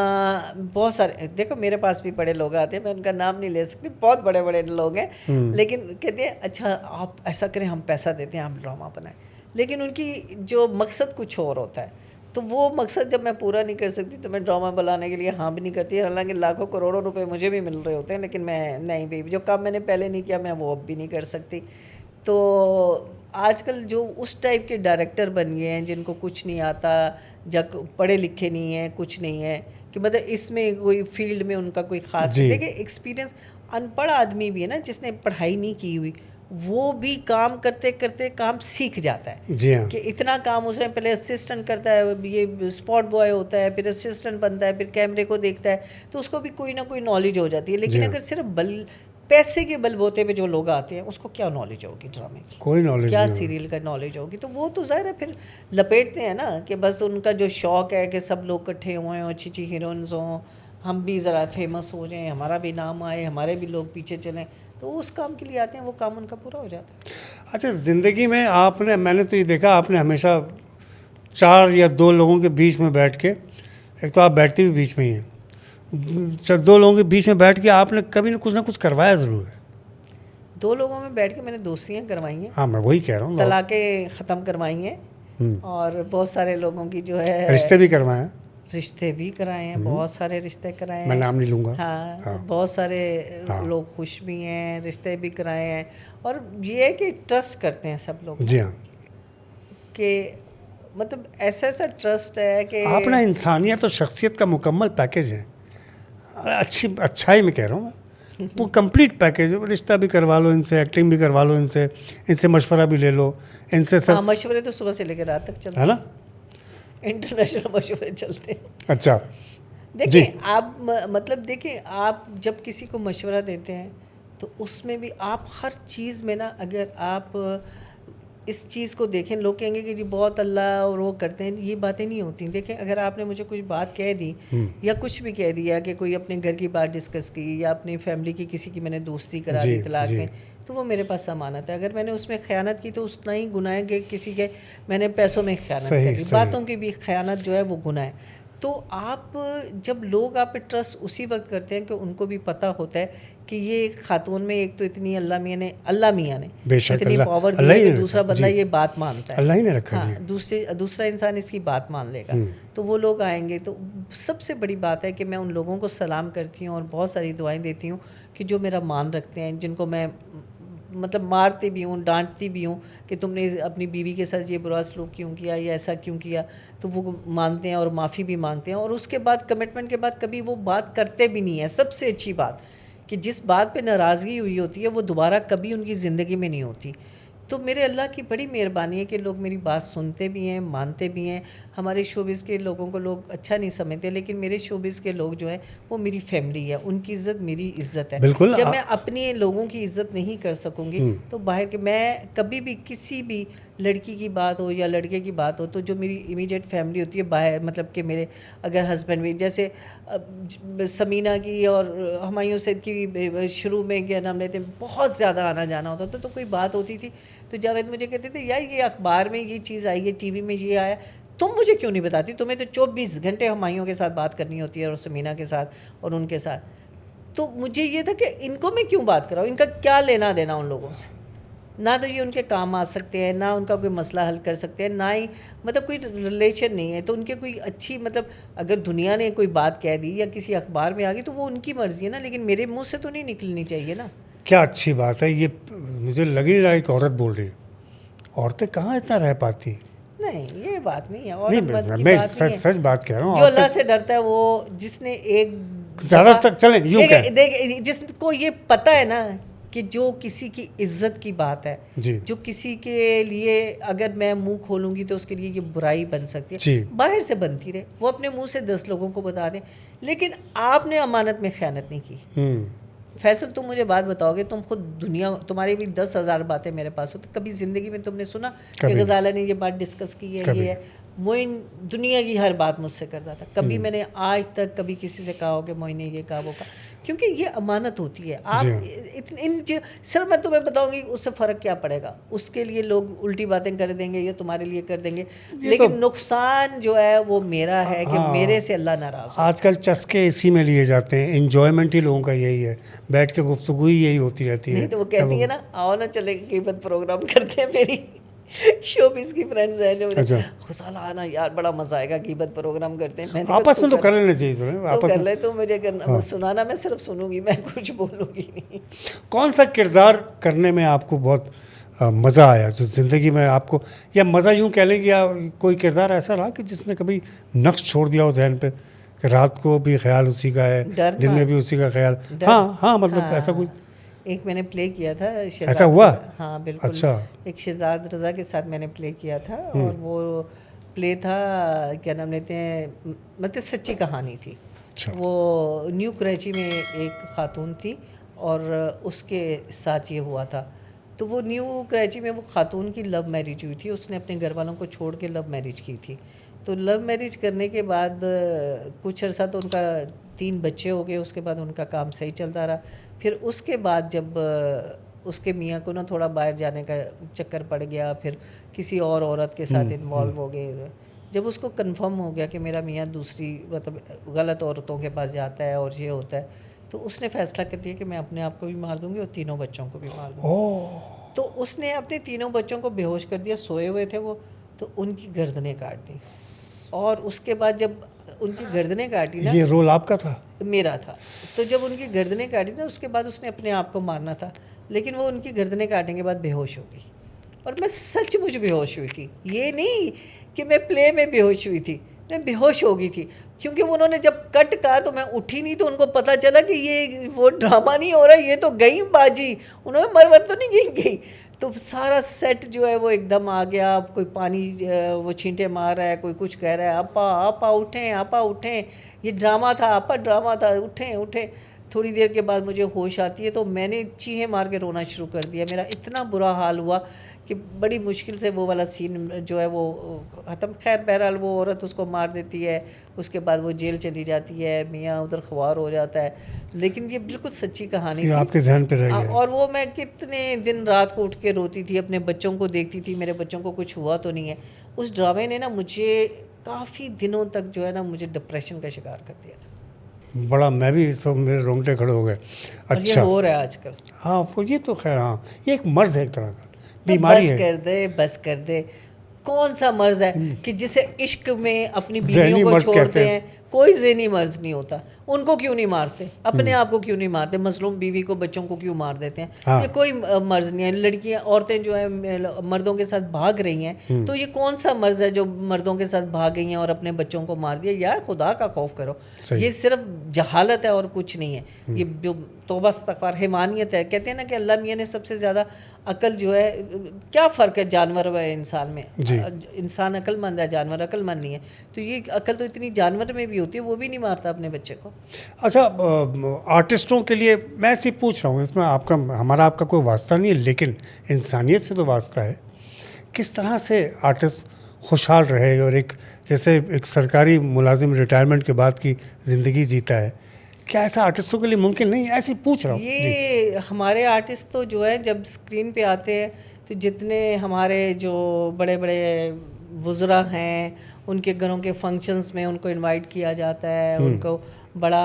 बहुत सारे देखो मेरे पास भी बड़े लोग आते हैं, मैं उनका नाम नहीं ले सकती, बहुत बड़े बड़े लोग हैं, लेकिन कहते हैं अच्छा आप ऐसा करें, हम पैसा देते हैं, आप ड्रामा बनाएं। लेकिन उनकी जो मकसद कुछ और होता है, तो वो मकसद जब मैं पूरा नहीं कर सकती तो मैं ड्रामा बनाने के लिए हाँ भी नहीं करती। हालांकि लाखों करोड़ों रुपए मुझे भी मिल रहे होते हैं, लेकिन मैं नहीं भी, जो काम मैंने पहले नहीं किया मैं वो अब भी नहीं कर सकती। तो आजकल जो उस टाइप के डायरेक्टर बन गए हैं जिनको कुछ नहीं आता, जब पढ़े लिखे नहीं हैं, कुछ नहीं है कि मतलब इसमें कोई फील्ड में उनका कोई ख़ास, देखिए एक्सपीरियंस, अनपढ़ आदमी भी है ना जिसने पढ़ाई नहीं की हुई, वो भी काम करते करते काम सीख जाता है। जी हाँ। कि इतना काम उसने पहले असिस्टेंट करता है, ये स्पॉट बॉय होता है, फिर असिस्टेंट बनता है, फिर कैमरे को देखता है, तो उसको भी कोई ना कोई नॉलेज हो जाती है। लेकिन अगर सिर्फ पैसे के बलबूते पे जो लोग आते हैं उसको क्या नॉलेज होगी ड्रामे की, कोई नॉलेज क्या नहीं सीरियल का नॉलेज होगी। तो वो तो ज़ाहिर है फिर लपेटते हैं ना कि बस उनका जो शौक़ है कि सब लोग इकट्ठे हुए हों, अच्छी अच्छी हीरोइंस हों, हम भी ज़रा फेमस हो जाएं, हमारा भी नाम आए, हमारे भी लोग पीछे चलें, तो उस काम के लिए आते हैं, वो काम उनका पूरा हो जाता है। अच्छा, ज़िंदगी में आपने, मैंने तो ये देखा, आपने हमेशा 4 या 2 लोगों के बीच में बैठ के, एक तो आप बैठते भी बीच में ही हैं, 2 लोगों के बीच में बैठ के आपने कभी ना कुछ करवाया ज़रूर है। 2 लोगों में बैठ के मैंने दोस्तियाँ करवाई हैं। हाँ मैं वही कह रहा हूँ। तलाक़ें ख़त्म करवाई हैं और बहुत सारे लोगों की जो है रिश्ते भी करवाए हैं। रिश्ते भी कराए हैं, बहुत सारे रिश्ते कराए हैं, मैं नाम नहीं लूँगा। हाँ। बहुत सारे लोग खुश भी हैं, रिश्ते भी कराए हैं। और ये है कि ट्रस्ट करते हैं सब लोग। जी हाँ। कि मतलब ऐसा ट्रस्ट है कि आप ना इंसानियत और शख्सियत का मुकम्मल पैकेज है। अच्छाई में कह रहा हूँ मैं, वो कंप्लीट पैकेज। रिश्ता भी करवा लो इनसे, एक्टिंग भी करवा लो इनसे मशवरा भी ले लो इनसे सब। हाँ, मशवरे तो सुबह से लेकर रात तक चलते है ना, इंटरनेशनल मशवरे चलते हैं। अच्छा देखिए आप मतलब देखिए, आप जब किसी को मशवरा देते हैं तो उसमें भी आप हर चीज़ में ना, अगर आप इस चीज़ को देखें, लोग कहेंगे कि जी बहुत अल्लाह और वो करते हैं, ये बातें नहीं होती। देखें अगर आपने मुझे कुछ बात कह दी या कुछ भी कह दिया कि कोई अपने घर की बात डिस्कस की या अपनी फैमिली की किसी की मैंने दोस्ती करा दी तलाक में, तो वो मेरे पास अमानत है। अगर मैंने उसमें ख़यानत की तो उतना ही गुनाह है कि किसी के मैंने पैसों में ख़यानत करी, बातों की भी ख़यानत जो है वो गुनाह है। तो आप जब लोग आप पे ट्रस्ट उसी वक्त करते हैं कि उनको भी पता होता है कि ये खातून में एक तो इतनी अल्लाह मियाँ ने इतनी पावर दी है कि दूसरा बंदा ये बात मानता है, अल्लाह ही ने रखा। हाँ, दूसरा इंसान इसकी बात मान लेगा, तो वो लोग आएंगे। तो सबसे बड़ी बात है कि मैं उन लोगों को सलाम करती हूँ और बहुत सारी दुआएं देती हूँ कि जो मेरा मान रखते हैं, जिनको मैं मतलब मारती भी हूँ, डांटती भी हूँ कि तुमने अपनी बीवी के साथ ये बुरा सलूक क्यों किया या ऐसा क्यों किया, तो वो मानते हैं और माफ़ी भी मांगते हैं। और उसके बाद कमिटमेंट के बाद कभी वो बात करते भी नहीं है। सबसे अच्छी बात कि जिस बात पे नाराज़गी हुई होती है वो दोबारा कभी उनकी ज़िंदगी में नहीं होती। तो मेरे अल्लाह की बड़ी मेहरबानी है कि लोग मेरी बात सुनते भी हैं, मानते भी हैं। हमारे शोबिज़ के लोगों को लोग अच्छा नहीं समझते, लेकिन मेरे शोबिज़ के लोग जो हैं वो मेरी फैमिली है, उनकी इज़्ज़त मेरी इज़्ज़त है। बिल्कुल। जब मैं अपने लोगों की इज़्ज़त नहीं कर सकूँगी तो बाहर के, मैं कभी भी किसी भी लड़की की बात हो या लड़के की बात हो, तो जो मेरी इमीडिएट फैमिली होती है बाहर, मतलब कि मेरे अगर हस्बैंड भी, जैसे समीना की और हुमायूं सैद की शुरू में क्या नाम लेते हैं, बहुत ज़्यादा आना जाना होता था। तो कोई बात होती थी तो जावेद मुझे कहते थे यार ये अखबार में ये चीज़ आई है, टीवी में ये आया, तुम मुझे क्यों नहीं बताती, तुम्हें तो 24 घंटे हुमायूं के साथ बात करनी होती है और समीना के साथ और उनके साथ। तो मुझे ये था कि इनको मैं क्यों बात कराऊँ, इनका क्या लेना देना उन लोगों से। ना तो ये उनके काम आ सकते हैं, ना उनका कोई मसला हल कर सकते हैं, ना ही मतलब कोई रिलेशन नहीं है। तो उनके कोई अच्छी, मतलब अगर दुनिया ने कोई बात कह दी या किसी अखबार में आ गई तो वो उनकी मर्ज़ी है ना, लेकिन मेरे मुंह से तो नहीं निकलनी चाहिए ना। क्या अच्छी बात है ये, मुझे लग ही रहा है एक औरत बोल रही है। औरतें कहाँ इतना रह पाती। नहीं, ये बात नहीं है, और नहीं, मत की मैं बात नहीं है। सच बात कह रहा हूँ। जो अल्लाह से डरता है वो, जिसने एक ज़्यादातर चलें यूँ कहें। देख जिसको ये पता है ना कि जो किसी की इज्जत की बात है, जी जो किसी के लिए अगर मैं मुंह खोलूंगी तो उसके लिए ये बुराई बन सकती जी। है, बाहर से बनती रहे, वो अपने मुंह से 10 लोगों को बता दें। लेकिन आपने अमानत में खयानत नहीं की। फैसल, तुम मुझे बात बताओगे, तुम खुद दुनिया, तुम्हारी भी 10,000 बातें मेरे पास हो, तो कभी ज़िंदगी में तुमने सुना कि गज़ाला ने ये बात डिस्कस की है, ये है। मोइन दुनिया की हर बात मुझसे करता था, कभी मैंने आज तक कभी किसी से कहा हो कि मोइन ने ये कहा वो कहा, क्योंकि ये अमानत होती है। आप इन सिर्फ मैं तुम्हें बताऊंगी उससे फ़र्क क्या पड़ेगा, उसके लिए लोग उल्टी बातें कर देंगे, ये तुम्हारे लिए कर देंगे, लेकिन तो नुकसान जो है वो मेरा है कि मेरे से अल्लाह नाराज़। आजकल चस्के इसी में लिए जाते हैं, इंजॉयमेंट ही लोगों का यही है, बैठ के गुफ्तगू ही यही होती रहती है। नहीं तो वो कहती है ना, आओ ना चले गिबत प्रोग्राम करते हैं, मेरी शोबिस की फ्रेंड्स हैं जो, अच्छा, खुशाला आना यार, बड़ा मजा आएगा, गिबत प्रोग्राम करते हैं। मैंने आपस में तो कर लेना चाहिए, तो आपस कर ले, तो मुझे करना, सुनाना मैं सिर्फ सुनूंगी, मैं कुछ बोलूंगी नहीं। कौन सा किरदार करने में आपको बहुत मज़ा आया, जो ज़िंदगी में आपको, या मज़ा यूँ कह लें कि या कोई किरदार ऐसा रहा कि जिसने कभी नक्श छोड़ दिया हो जहन पे, कि रात को भी ख्याल उसी का है, दिन में भी उसी का ख्याल? हाँ, मतलब ऐसा कुछ एक मैंने प्ले किया था, ऐसा हुआ? हाँ बिल्कुल। अच्छा। एक शहजाद रज़ा के साथ मैंने प्ले किया था, और वो प्ले था, क्या नाम लेते हैं, मतलब सच्ची कहानी थी। अच्छा। वो न्यू कराची में एक खातून थी और उसके साथ ये हुआ था। तो वो न्यू कराची में वो खातून की लव मैरिज हुई थी, उसने अपने घर वालों को छोड़ के लव मैरिज की थी। तो लव मैरिज करने के बाद कुछ अर्सा तो उनका 3 बच्चे हो गए, उसके बाद उनका काम सही चलता रहा। फिर उसके बाद जब उसके मियाँ को ना थोड़ा बाहर जाने का चक्कर पड़ गया, फिर किसी और औरत के साथ इन्वॉल्व हो गए। जब उसको कंफर्म हो गया कि मेरा मियाँ दूसरी मतलब गलत औरतों के पास जाता है और ये होता है, तो उसने फैसला कर लिया कि मैं अपने आप को भी मार दूंगी और तीनों बच्चों को भी मार दूंगी। तो उसने अपने तीनों बच्चों को बेहोश कर दिया, सोए हुए थे वो, तो उनकी गर्दनें काट दी। और उसके बाद जब उनकी गर्दनें काटी ना, ये रोल आपका था? मेरा था। तो जब उनकी गर्दनें काटी ना, उसके बाद उसने अपने आप को मारना था, लेकिन वो उनकी गर्दनें काटने के बाद बेहोश हो गई। और मैं सचमुच बेहोश हुई थी, ये नहीं कि मैं प्ले में बेहोश हुई थी, मैं बेहोश हो गई थी। क्योंकि उन्होंने जब कट कहा तो मैं उठी नहीं, तो उनको पता चला कि ये वो ड्रामा नहीं हो रहा, ये तो गई बाजी, उन्होंने मरवर तो नहीं गई। तो सारा सेट जो है वो एकदम आ गया। कोई पानी वो छींटे मार रहा है, कोई कुछ कह रहा है, आपा आपा उठें, आपा उठें, ये ड्रामा था, आपा ड्रामा था, उठें उठें। थोड़ी देर के बाद मुझे होश आती है, तो मैंने चीखें मार के रोना शुरू कर दिया। मेरा इतना बुरा हाल हुआ कि बड़ी मुश्किल से वो वाला सीन जो है वो ख़त्म। खैर बहरहाल वो औरत उसको मार देती है, उसके बाद वो जेल चली जाती है, मियाँ उधर ख्वार हो जाता है। लेकिन ये बिल्कुल सच्ची कहानी थी, आपके जहन पे रह गया। और वो मैं कितने दिन रात को उठ के रोती थी, अपने बच्चों को देखती थी, मेरे बच्चों को कुछ हुआ तो नहीं है। उस ड्रामे ने ना मुझे काफ़ी दिनों तक जो है ना मुझे डिप्रेशन का शिकार कर दिया था। बड़ा, मैं भी सब मेरे रोंगटे खड़े हो गए। अच्छा, ये हो रहा है आजकल। हाँ, ये तो खैर, हाँ, ये एक मर्ज है, एक तरह का बीमारी है। बस कर दे। कौन सा मर्ज है कि जिसे इश्क में अपनी बीवियों को छोड़ते हैं? कोई ज़हनी मर्ज नहीं होता। उनको क्यों नहीं मारते? अपने आप को क्यों नहीं मारते? मजलूम बीवी को, बच्चों को क्यों मार देते हैं? हाँ। ये कोई मर्ज नहीं है। लड़कियां, औरतें जो है मर्दों के साथ भाग रही हैं, तो ये कौन सा मर्ज है जो मर्दों के साथ भाग गई हैं और अपने बच्चों को मार दिया? यार खुदा का खौफ करो। ये सिर्फ जहालत है और कुछ नहीं है। ये जो तौबा इस्तग़फ़ार हैवानियत है। कहते हैं ना कि अल्लाह मियाँ ने सबसे ज़्यादा अकल जो है, क्या फ़र्क है जानवर व इंसान में? इंसान अक्लमंद है, जानवर अक्लमंद नहीं है। तो ये अकल तो इतनी जानवर में भी होती है, वो भी नहीं मारता अपने बच्चे को। अच्छा, आर्टिस्टों के लिए मैं ऐसे पूछ रहा हूँ, इसमें आपका हमारा आपका कोई वास्ता नहीं है, लेकिन इंसानियत से तो वास्ता है। किस तरह से आर्टिस्ट खुशहाल रहे, और एक जैसे एक सरकारी मुलाजिम रिटायरमेंट के बाद की ज़िंदगी जीता है, क्या ऐसा आर्टिस्टों के लिए मुमकिन नहीं? ऐसे पूछ रहा हूँ। ये हमारे आर्टिस्ट तो जो है जब स्क्रीन पे आते हैं, तो जितने हमारे जो बड़े बड़े वुज़रा हैं, उनके घरों के फंक्शंस में उनको इनवाइट किया जाता है, उनको बड़ा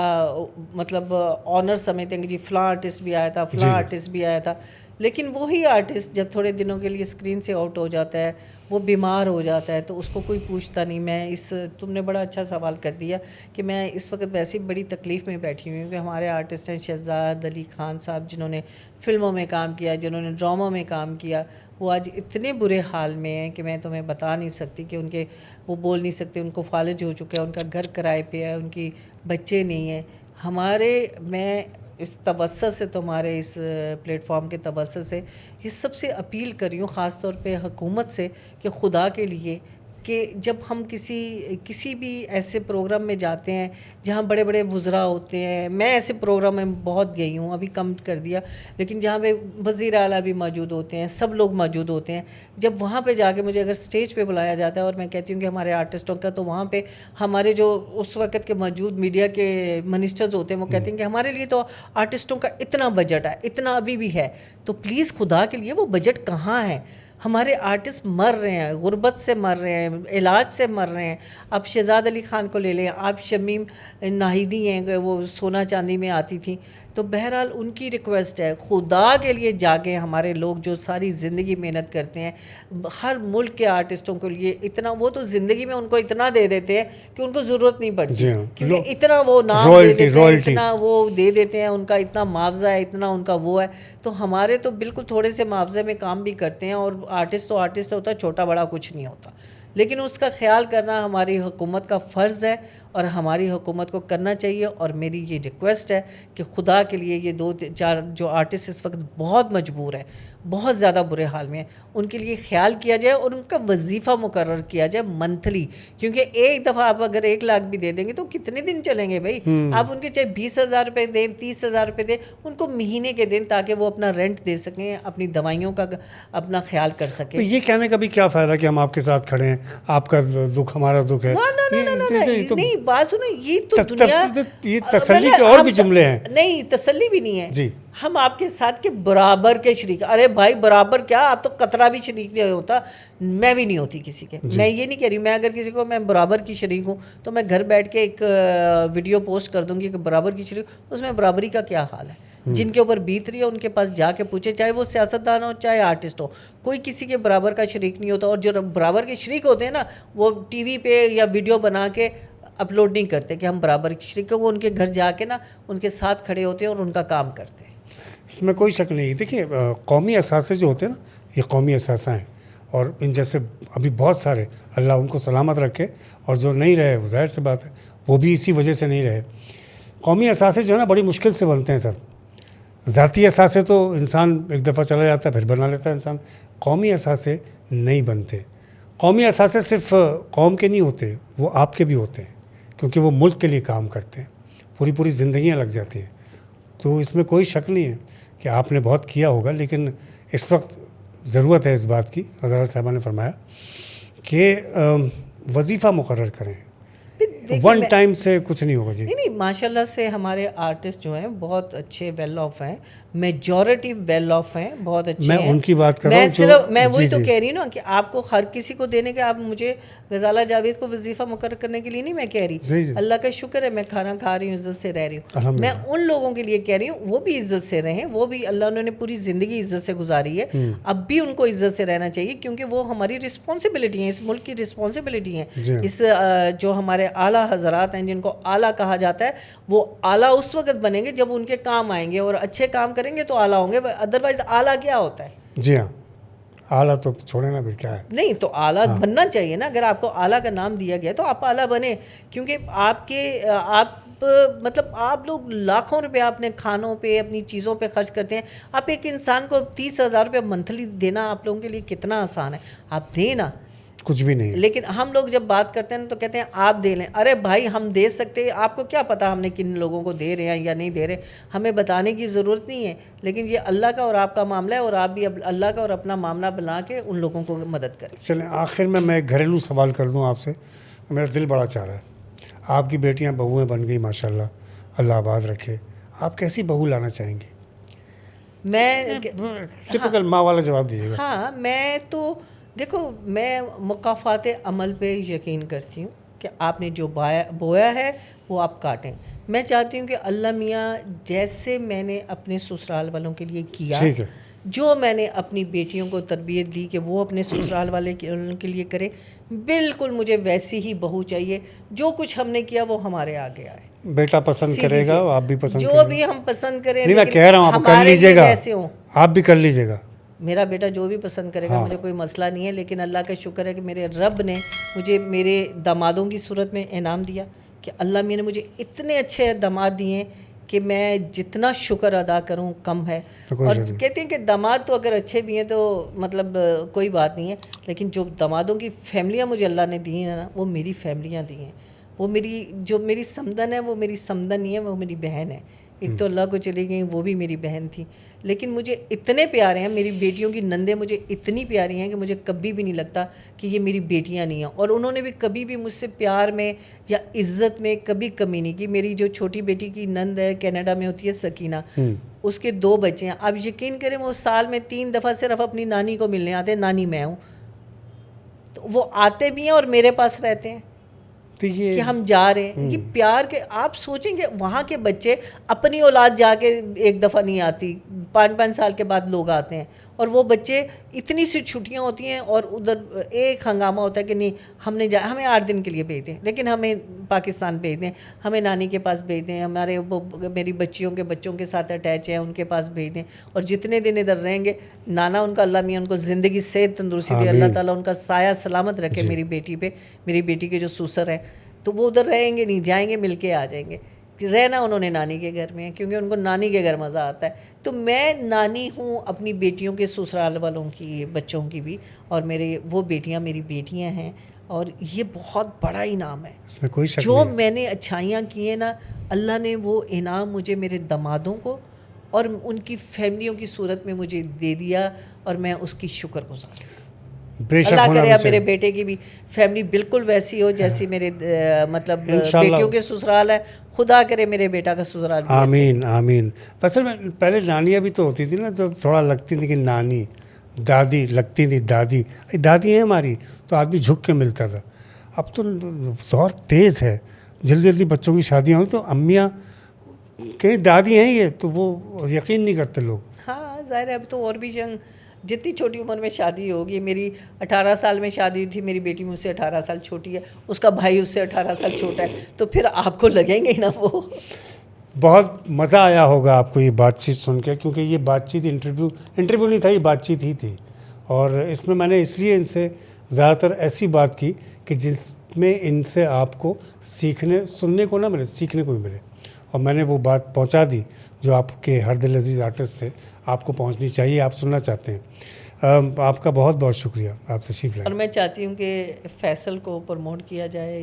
मतलब ऑनर समझते हैं कि जी फ़लाँ आर्टिस्ट भी आया था, फ़लाँ आर्टिस्ट भी आया था। लेकिन वही आर्टिस्ट जब थोड़े दिनों के लिए स्क्रीन से आउट हो जाता है, वो बीमार हो जाता है, तो उसको कोई पूछता नहीं। तुमने बड़ा अच्छा सवाल कर दिया कि मैं इस वक्त वैसे ही बड़ी तकलीफ़ में बैठी हुई हूँ कि हमारे आर्टिस्ट हैं शहजाद अली ख़ान साहब, जिन्होंने फ़िल्मों में काम किया, जिन्होंने ड्रामों में काम किया, वो आज इतने बुरे हाल में हैं कि मैं तुम्हें बता नहीं सकती कि वो बोल नहीं सकते, उनको फालिज हो चुका है, उनका घर किराए पे है, उनकी बच्चे नहीं हैं। मैं इस तवज्जो से, तुम्हारे इस प्लेटफॉर्म के तवज्जो से ये सबसे अपील कर रही हूँ, ख़ास तौर पे हुकूमत से, कि खुदा के लिए कि जब हम किसी भी ऐसे प्रोग्राम में जाते हैं जहाँ बड़े बड़े वुज़रा होते हैं, मैं ऐसे प्रोग्राम में बहुत गई हूँ, अभी कम कर दिया, लेकिन जहाँ पे वज़ीर आला भी मौजूद होते हैं, सब लोग मौजूद होते हैं, जब वहाँ पे जाके मुझे अगर स्टेज पे बुलाया जाता है और मैं कहती हूँ कि हमारे आर्टिस्टों का, तो वहाँ पे हमारे जो उस वक़्त के मौजूद मीडिया के मिनिस्टर्स होते हैं, वो कहते हैं कि हमारे लिए तो आर्टिस्टों का इतना बजट है, इतना अभी भी है, तो प्लीज़ खुदा के लिए वो बजट कहाँ है? हमारे आर्टिस्ट मर रहे हैं, गुर्बत से मर रहे हैं, इलाज से मर रहे हैं। आप शहजाद अली ख़ान को ले लें, आप शमीम नाहिदी हैं, वो सोना चांदी में आती थी, तो बहरहाल उनकी रिक्वेस्ट है, खुदा के लिए जागें। हमारे लोग जो सारी ज़िंदगी मेहनत करते हैं, हर मुल्क के आर्टिस्टों के लिए इतना, वो तो ज़िंदगी में उनको इतना दे देते हैं कि उनको ज़रूरत नहीं पड़ती, क्योंकि इतना वो नाम दे देते हैं, इतना वो दे देते हैं, उनका इतना मुआवजा है, इतना उनका वो है। तो हमारे तो बिल्कुल थोड़े से मुआवजे में काम भी करते हैं, और आर्टिस्ट होता है, छोटा बड़ा कुछ नहीं होता, लेकिन उसका ख्याल करना हमारी हुकूमत का फ़र्ज़ है और हमारी हुकूमत को करना चाहिए। और मेरी ये रिक्वेस्ट है कि खुदा के लिए ये 2-4 जो आर्टिस्ट इस वक्त बहुत मजबूर हैं, बहुत ज़्यादा बुरे हाल में हैं, उनके लिए ख्याल किया जाए और उनका वजीफ़ा मुकर्रर किया जाए मंथली, क्योंकि एक दफ़ा आप अगर 1 लाख भी दे देंगे तो कितने दिन चलेंगे भाई? आप उनके चाहे 20,000 रुपये दें, 30,000 रुपये दें, उनको महीने के दें, ताकि वो अपना रेंट दे सकें, अपनी दवाइयों का अपना ख्याल कर सकें। तो ये कहने का भी क्या फ़ायदा कि हम आपके साथ खड़े हैं, आपका दुख हमारा दुख है? नहीं, बात सुनो, ये तो दुनिया, ये तसल्ली के और भी जुमले हैं। नहीं, तसल्ली भी नहीं है जी, हम आपके साथ के बराबर के शरीक। अरे भाई, बराबर क्या, आप तो कतरा भी शरीक नहीं होता, मैं भी नहीं होती किसी के। मैं ये नहीं कह रही, मैं अगर किसी को मैं बराबर की शरीक हूँ तो मैं घर बैठ के एक वीडियो पोस्ट कर दूंगी कि बराबर की शरीक, उसमें बराबरी का क्या हाल है? जिनके ऊपर बीत रही है उनके पास जाके पूछे, चाहे वो सियासतदान हो चाहे आर्टिस्ट हो, कोई किसी के बराबर का शरीक नहीं होता। और जो बराबर के शरीक होते हैं ना, वो टीवी पे या वीडियो बना के अपलोड नहीं करते कि हम बराबर के शरीक हैं, वो उनके घर जाके ना उनके साथ खड़े होते हैं और उनका काम करते हैं। इसमें कोई शक नहीं। देखिए, कौमी असासे जो होते हैं ना, ये कौमी असासा हैं, और इन जैसे अभी बहुत सारे, अल्लाह उनको सलामत रखे, और जो नहीं रहे वो जाहिर सी बात है वो भी इसी वजह से नहीं रहे। कौमी असासे जो है ना, बड़ी मुश्किल से बनते हैं सर। ज़ाती असासे तो इंसान एक दफ़ा चला जाता है फिर बना लेता है इंसान, कौमी असासे नहीं बनते। कौमी असासे सिर्फ कौम के नहीं होते, वो आपके भी होते हैं, क्योंकि वो मुल्क के लिए काम करते हैं, पूरी पूरी ज़िंदगियाँ लग जाती हैं। तो इसमें कोई शक नहीं है कि आपने बहुत किया होगा, लेकिन इस वक्त ज़रूरत है इस बात की, हज़रत साहबा ने फरमाया कि वजीफ़ा मुकर्रर करें, वन टाइम से कुछ नहीं होगा। जी नहीं, माशाल्लाह से हमारे आर्टिस्ट जो हैं बहुत अच्छे, वेल ऑफ हैं, मेजॉरिटी वेल ऑफ हैं, बहुत अच्छे मैं हैं। उनकी बात कर रहा हूँ। मैं वही तो कह रही हूँ ना कि आपको हर किसी को देने के, आप मुझे गजाला जावेद को वजीफ़ा मुकर्रर करने के लिए नहीं मैं कह रही, अल्लाह का शुक्र है मैं खाना खा रही हूँ, इज़्ज़त से रह रही हूँ। मैं उन लोगों के लिए कह रही हूँ, वो भी इज़्ज़त से रहें, वो भी, अल्लाह उन्होंने पूरी ज़िंदगी इज़्ज़त से गुजारी है, अब भी उनको इज़्ज़त से रहना चाहिए, क्योंकि वो हमारी रिस्पॉन्सिबिलिटी है, इस मुल्क की रिस्पॉन्सिबिलिटी है। इस जो हमारे आला हज़रात हैं, जिनको आला कहा जाता है, वो आला उस वक्त बनेंगे जब उनके काम आएंगे, और अच्छे काम करेंगे तो आला होंगे, अदरवाइज आला क्या होता है? जी हाँ, आला तो छोड़े ना, फिर क्या है? नहीं, तो आला बनना चाहिए ना, अगर आपको आला का नाम दिया गया तो आप आला बने, क्योंकि आप मतलब आप लोग लाखों रुपए अपने खानों पे, अपनी चीज़ों पे खर्च करते हैं। आप एक इंसान को 30,000 रुपये मंथली देना आप लोगों के लिए कितना आसान है, आप दें ना, कुछ भी नहीं है। लेकिन हम लोग जब बात करते हैं ना तो कहते हैं आप दे लें। अरे भाई, हम दे सकते हैं, आपको क्या पता हमने किन लोगों को दे रहे हैं या नहीं दे रहे, हमें बताने की ज़रूरत नहीं है, लेकिन ये अल्लाह का और आपका मामला है, और आप भी अल्लाह का और अपना मामला बना के उन लोगों को मदद करें। चलें, आखिर में मैं एक घरेलू सवाल कर लूँ आपसे, मेरा दिल बड़ा चाह रहा है। आपकी बेटियाँ बहुएँ बन गई माशाल्लाह, अल्लाह आबाद रखे, आप कैसी बहू लाना चाहेंगी? मैं टिपिकल माँ वाला जवाब दीजिएगा। हाँ, मैं तो देखो, मैं मुकाफ़ात अमल पे यकीन करती हूँ कि आपने जो बोया है वो आप काटें। मैं चाहती हूँ कि अल्लाह मियाँ, जैसे मैंने अपने ससुराल वालों के लिए किया, ठीक है, जो मैंने अपनी बेटियों को तरबियत दी कि वो अपने ससुराल वाले के लिए करे, बिल्कुल मुझे वैसी ही बहू चाहिए। जो कुछ हमने किया वो हमारे आगे आए। बेटा पसंद करेगा, आप भी पसंद जो करेंगे। भी हम पसंद करें, नहीं, मैं कह रहा हूँ आप कर हमारे लिए लीजिएगा, जैसे हो। आप भी कर लीजिएगा। मेरा बेटा जो भी पसंद करेगा, मुझे कोई मसला नहीं है। लेकिन अल्लाह का शुक्र है कि मेरे रब ने मुझे मेरे दामादों की सूरत में इनाम दिया कि अल्लाह ने मुझे इतने अच्छे दामाद दिए कि मैं जितना शुक्र अदा करूं कम है। और कहते हैं कि दामाद तो अगर अच्छे भी हैं तो मतलब कोई बात नहीं है, लेकिन जो दामादों की फैमिलियां मुझे अल्लाह ने दी हैं ना, वो मेरी फैमिलियां दी हैं। वो मेरी समदन है, वो मेरी समदन नहीं है, वो मेरी बहन है। एक तो अल्लाह को चली गई, वो भी मेरी बहन थी, लेकिन मुझे इतने प्यारे हैं। मेरी बेटियों की नंदे मुझे इतनी प्यारी हैं कि मुझे कभी भी नहीं लगता कि ये मेरी बेटियां नहीं हैं। और उन्होंने भी कभी भी मुझसे प्यार में या इज़्ज़त में कभी कमी नहीं की। मेरी जो छोटी बेटी की नंद है, कनाडा में होती है, सकीना, उसके 2 बच्चे हैं। आप यकीन करें, वो साल में 3 दफ़ा सिर्फ अपनी नानी को मिलने आते हैं। नानी मैं हूँ, तो वो आते भी हैं और मेरे पास रहते हैं कि हम जा रहे हैं। ये प्यार के, आप सोचेंगे वहाँ के बच्चे, अपनी औलाद जाके एक दफ़ा नहीं आती, 5-5 साल के बाद लोग आते हैं। और वो बच्चे, इतनी सी छुट्टियाँ होती हैं और उधर एक हंगामा होता है कि नहीं हमें 8 दिन के लिए भेज दें, लेकिन हमें पाकिस्तान भेज दें, हमें नानी के पास भेज दें, हमारे वो मेरी बच्चियों के बच्चों के साथ अटैच हैं, उनके पास भेज दें। और जितने दिन इधर रहेंगे, नाना उनका अल्लाह मियाँ उनको ज़िंदगी सेहत तंदुरुस्ती दे, अल्लाह ताला उनका साया सलामत रखे मेरी बेटी पे। मेरी बेटी के जो ससुर हैं तो वो उधर रहेंगे नहीं, जाएंगे मिल के आ जाएंगे। रहना उन्होंने नानी के घर में है, क्योंकि उनको नानी के घर मज़ा आता है। तो मैं नानी हूँ अपनी बेटियों के ससुराल वालों की, बच्चों की भी। और मेरे वो बेटियाँ मेरी बेटियाँ हैं, और ये बहुत बड़ा इनाम है। इसमें कोई शक जो नहीं। मैंने अच्छाइयाँ की हैं ना, अल्लाह ने वो इनाम मुझे मेरे दामादों को और उनकी फैमिलियों की सूरत में मुझे दे दिया, और मैं उसकी शुक्रगुज़ार हूँ। अल्लाह करे अब मेरे बेटे की भी फैमिली बिल्कुल वैसी हो जैसी मेरे मतलब बेटियों के ससुराल है। खुदा करे मेरे बेटा का ससुराल भी आमीन आमीन। बस में पहले नानियाँ भी तो होती थी ना, जो थोड़ा लगती थी कि नानी, दादी लगती थी, दादी दादी है हमारी, तो आदमी झुक के मिलता था। अब तो दौर तेज़ है, जल्दी जल्दी बच्चों की शादियाँ हो तो अम्मियाँ कहीं दादी हैं ये, तो वो यकीन नहीं करते लोग। हाँ जाहिर है, अब तो और भी जितनी छोटी उम्र में शादी होगी। मेरी 18 साल में शादी हुई थी, मेरी बेटी मुझसे 18 साल छोटी है, उसका भाई उससे 18 साल छोटा है, तो फिर आपको लगेंगे ही ना वो। बहुत मज़ा आया होगा आपको ये बातचीत सुन के, क्योंकि ये बातचीत इंटरव्यू नहीं था, ये बातचीत ही थी। और इसमें मैंने इसलिए इनसे ज़्यादातर ऐसी बात की कि जिसमें इनसे आपको सुनने को ना मिले, सीखने को ही मिले। और मैंने वो बात पहुंचा दी जो आपके हर दिल अजीज़ आर्टिस्ट से आपको पहुंचनी चाहिए, आप सुनना चाहते हैं। आपका बहुत बहुत शुक्रिया, आप तशरीफ़ लाए। और मैं चाहती हूँ कि फैसल को प्रमोट किया जाए,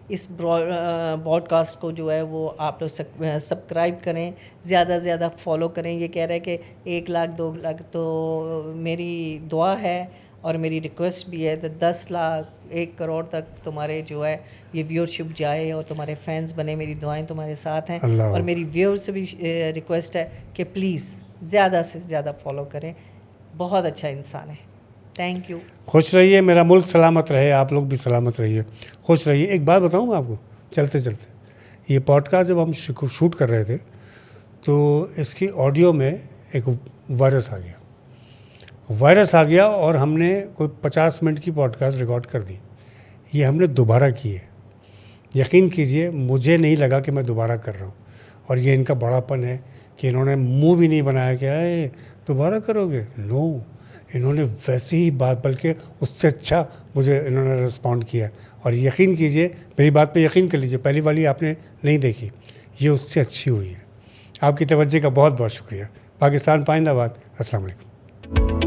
इस ब्रॉडकास्ट को जो है वो आप लोग सब्सक्राइब करें, ज़्यादा से ज़्यादा फॉलो करें। ये कह रहे हैं कि 1 लाख 2 लाख, तो मेरी दुआ है और मेरी रिक्वेस्ट भी है, तो 10 लाख 1 करोड़ तक तुम्हारे जो है ये व्यूअरशिप जाए और तुम्हारे फैंस बने। मेरी दुआएं तुम्हारे साथ हैं। और मेरी व्यूअर से भी रिक्वेस्ट है कि प्लीज़ ज़्यादा से ज़्यादा फॉलो करें। बहुत अच्छा इंसान है। Thank you. खुश रहिए, मेरा मुल्क सलामत रहे, आप लोग भी सलामत रहिए, खुश रहिए। एक बात बताऊँ मैं आपको चलते चलते, ये पॉडकास्ट जब हम शूट कर रहे थे तो इसकी ऑडियो में एक वायरस आ गया और हमने कोई 50 मिनट की पॉडकास्ट रिकॉर्ड कर दी। ये हमने दोबारा की है। यकीन कीजिए, मुझे नहीं लगा कि मैं दोबारा कर रहा हूँ। और ये इनका बड़ापन है कि इन्होंने मुंह भी नहीं बनाया कि अरे दोबारा करोगे, नो, इन्होंने वैसी ही बात, बल्कि उससे अच्छा मुझे इन्होंने रिस्पॉन्ड किया। और यकीन कीजिए, मेरी बात पे यकीन कर लीजिए, पहली वाली आपने नहीं देखी, ये उससे अच्छी हुई है। आपकी तवज्जो का बहुत बहुत शुक्रिया। पाकिस्तान पाइंदाबाद। अस्सलाम वालेकुम।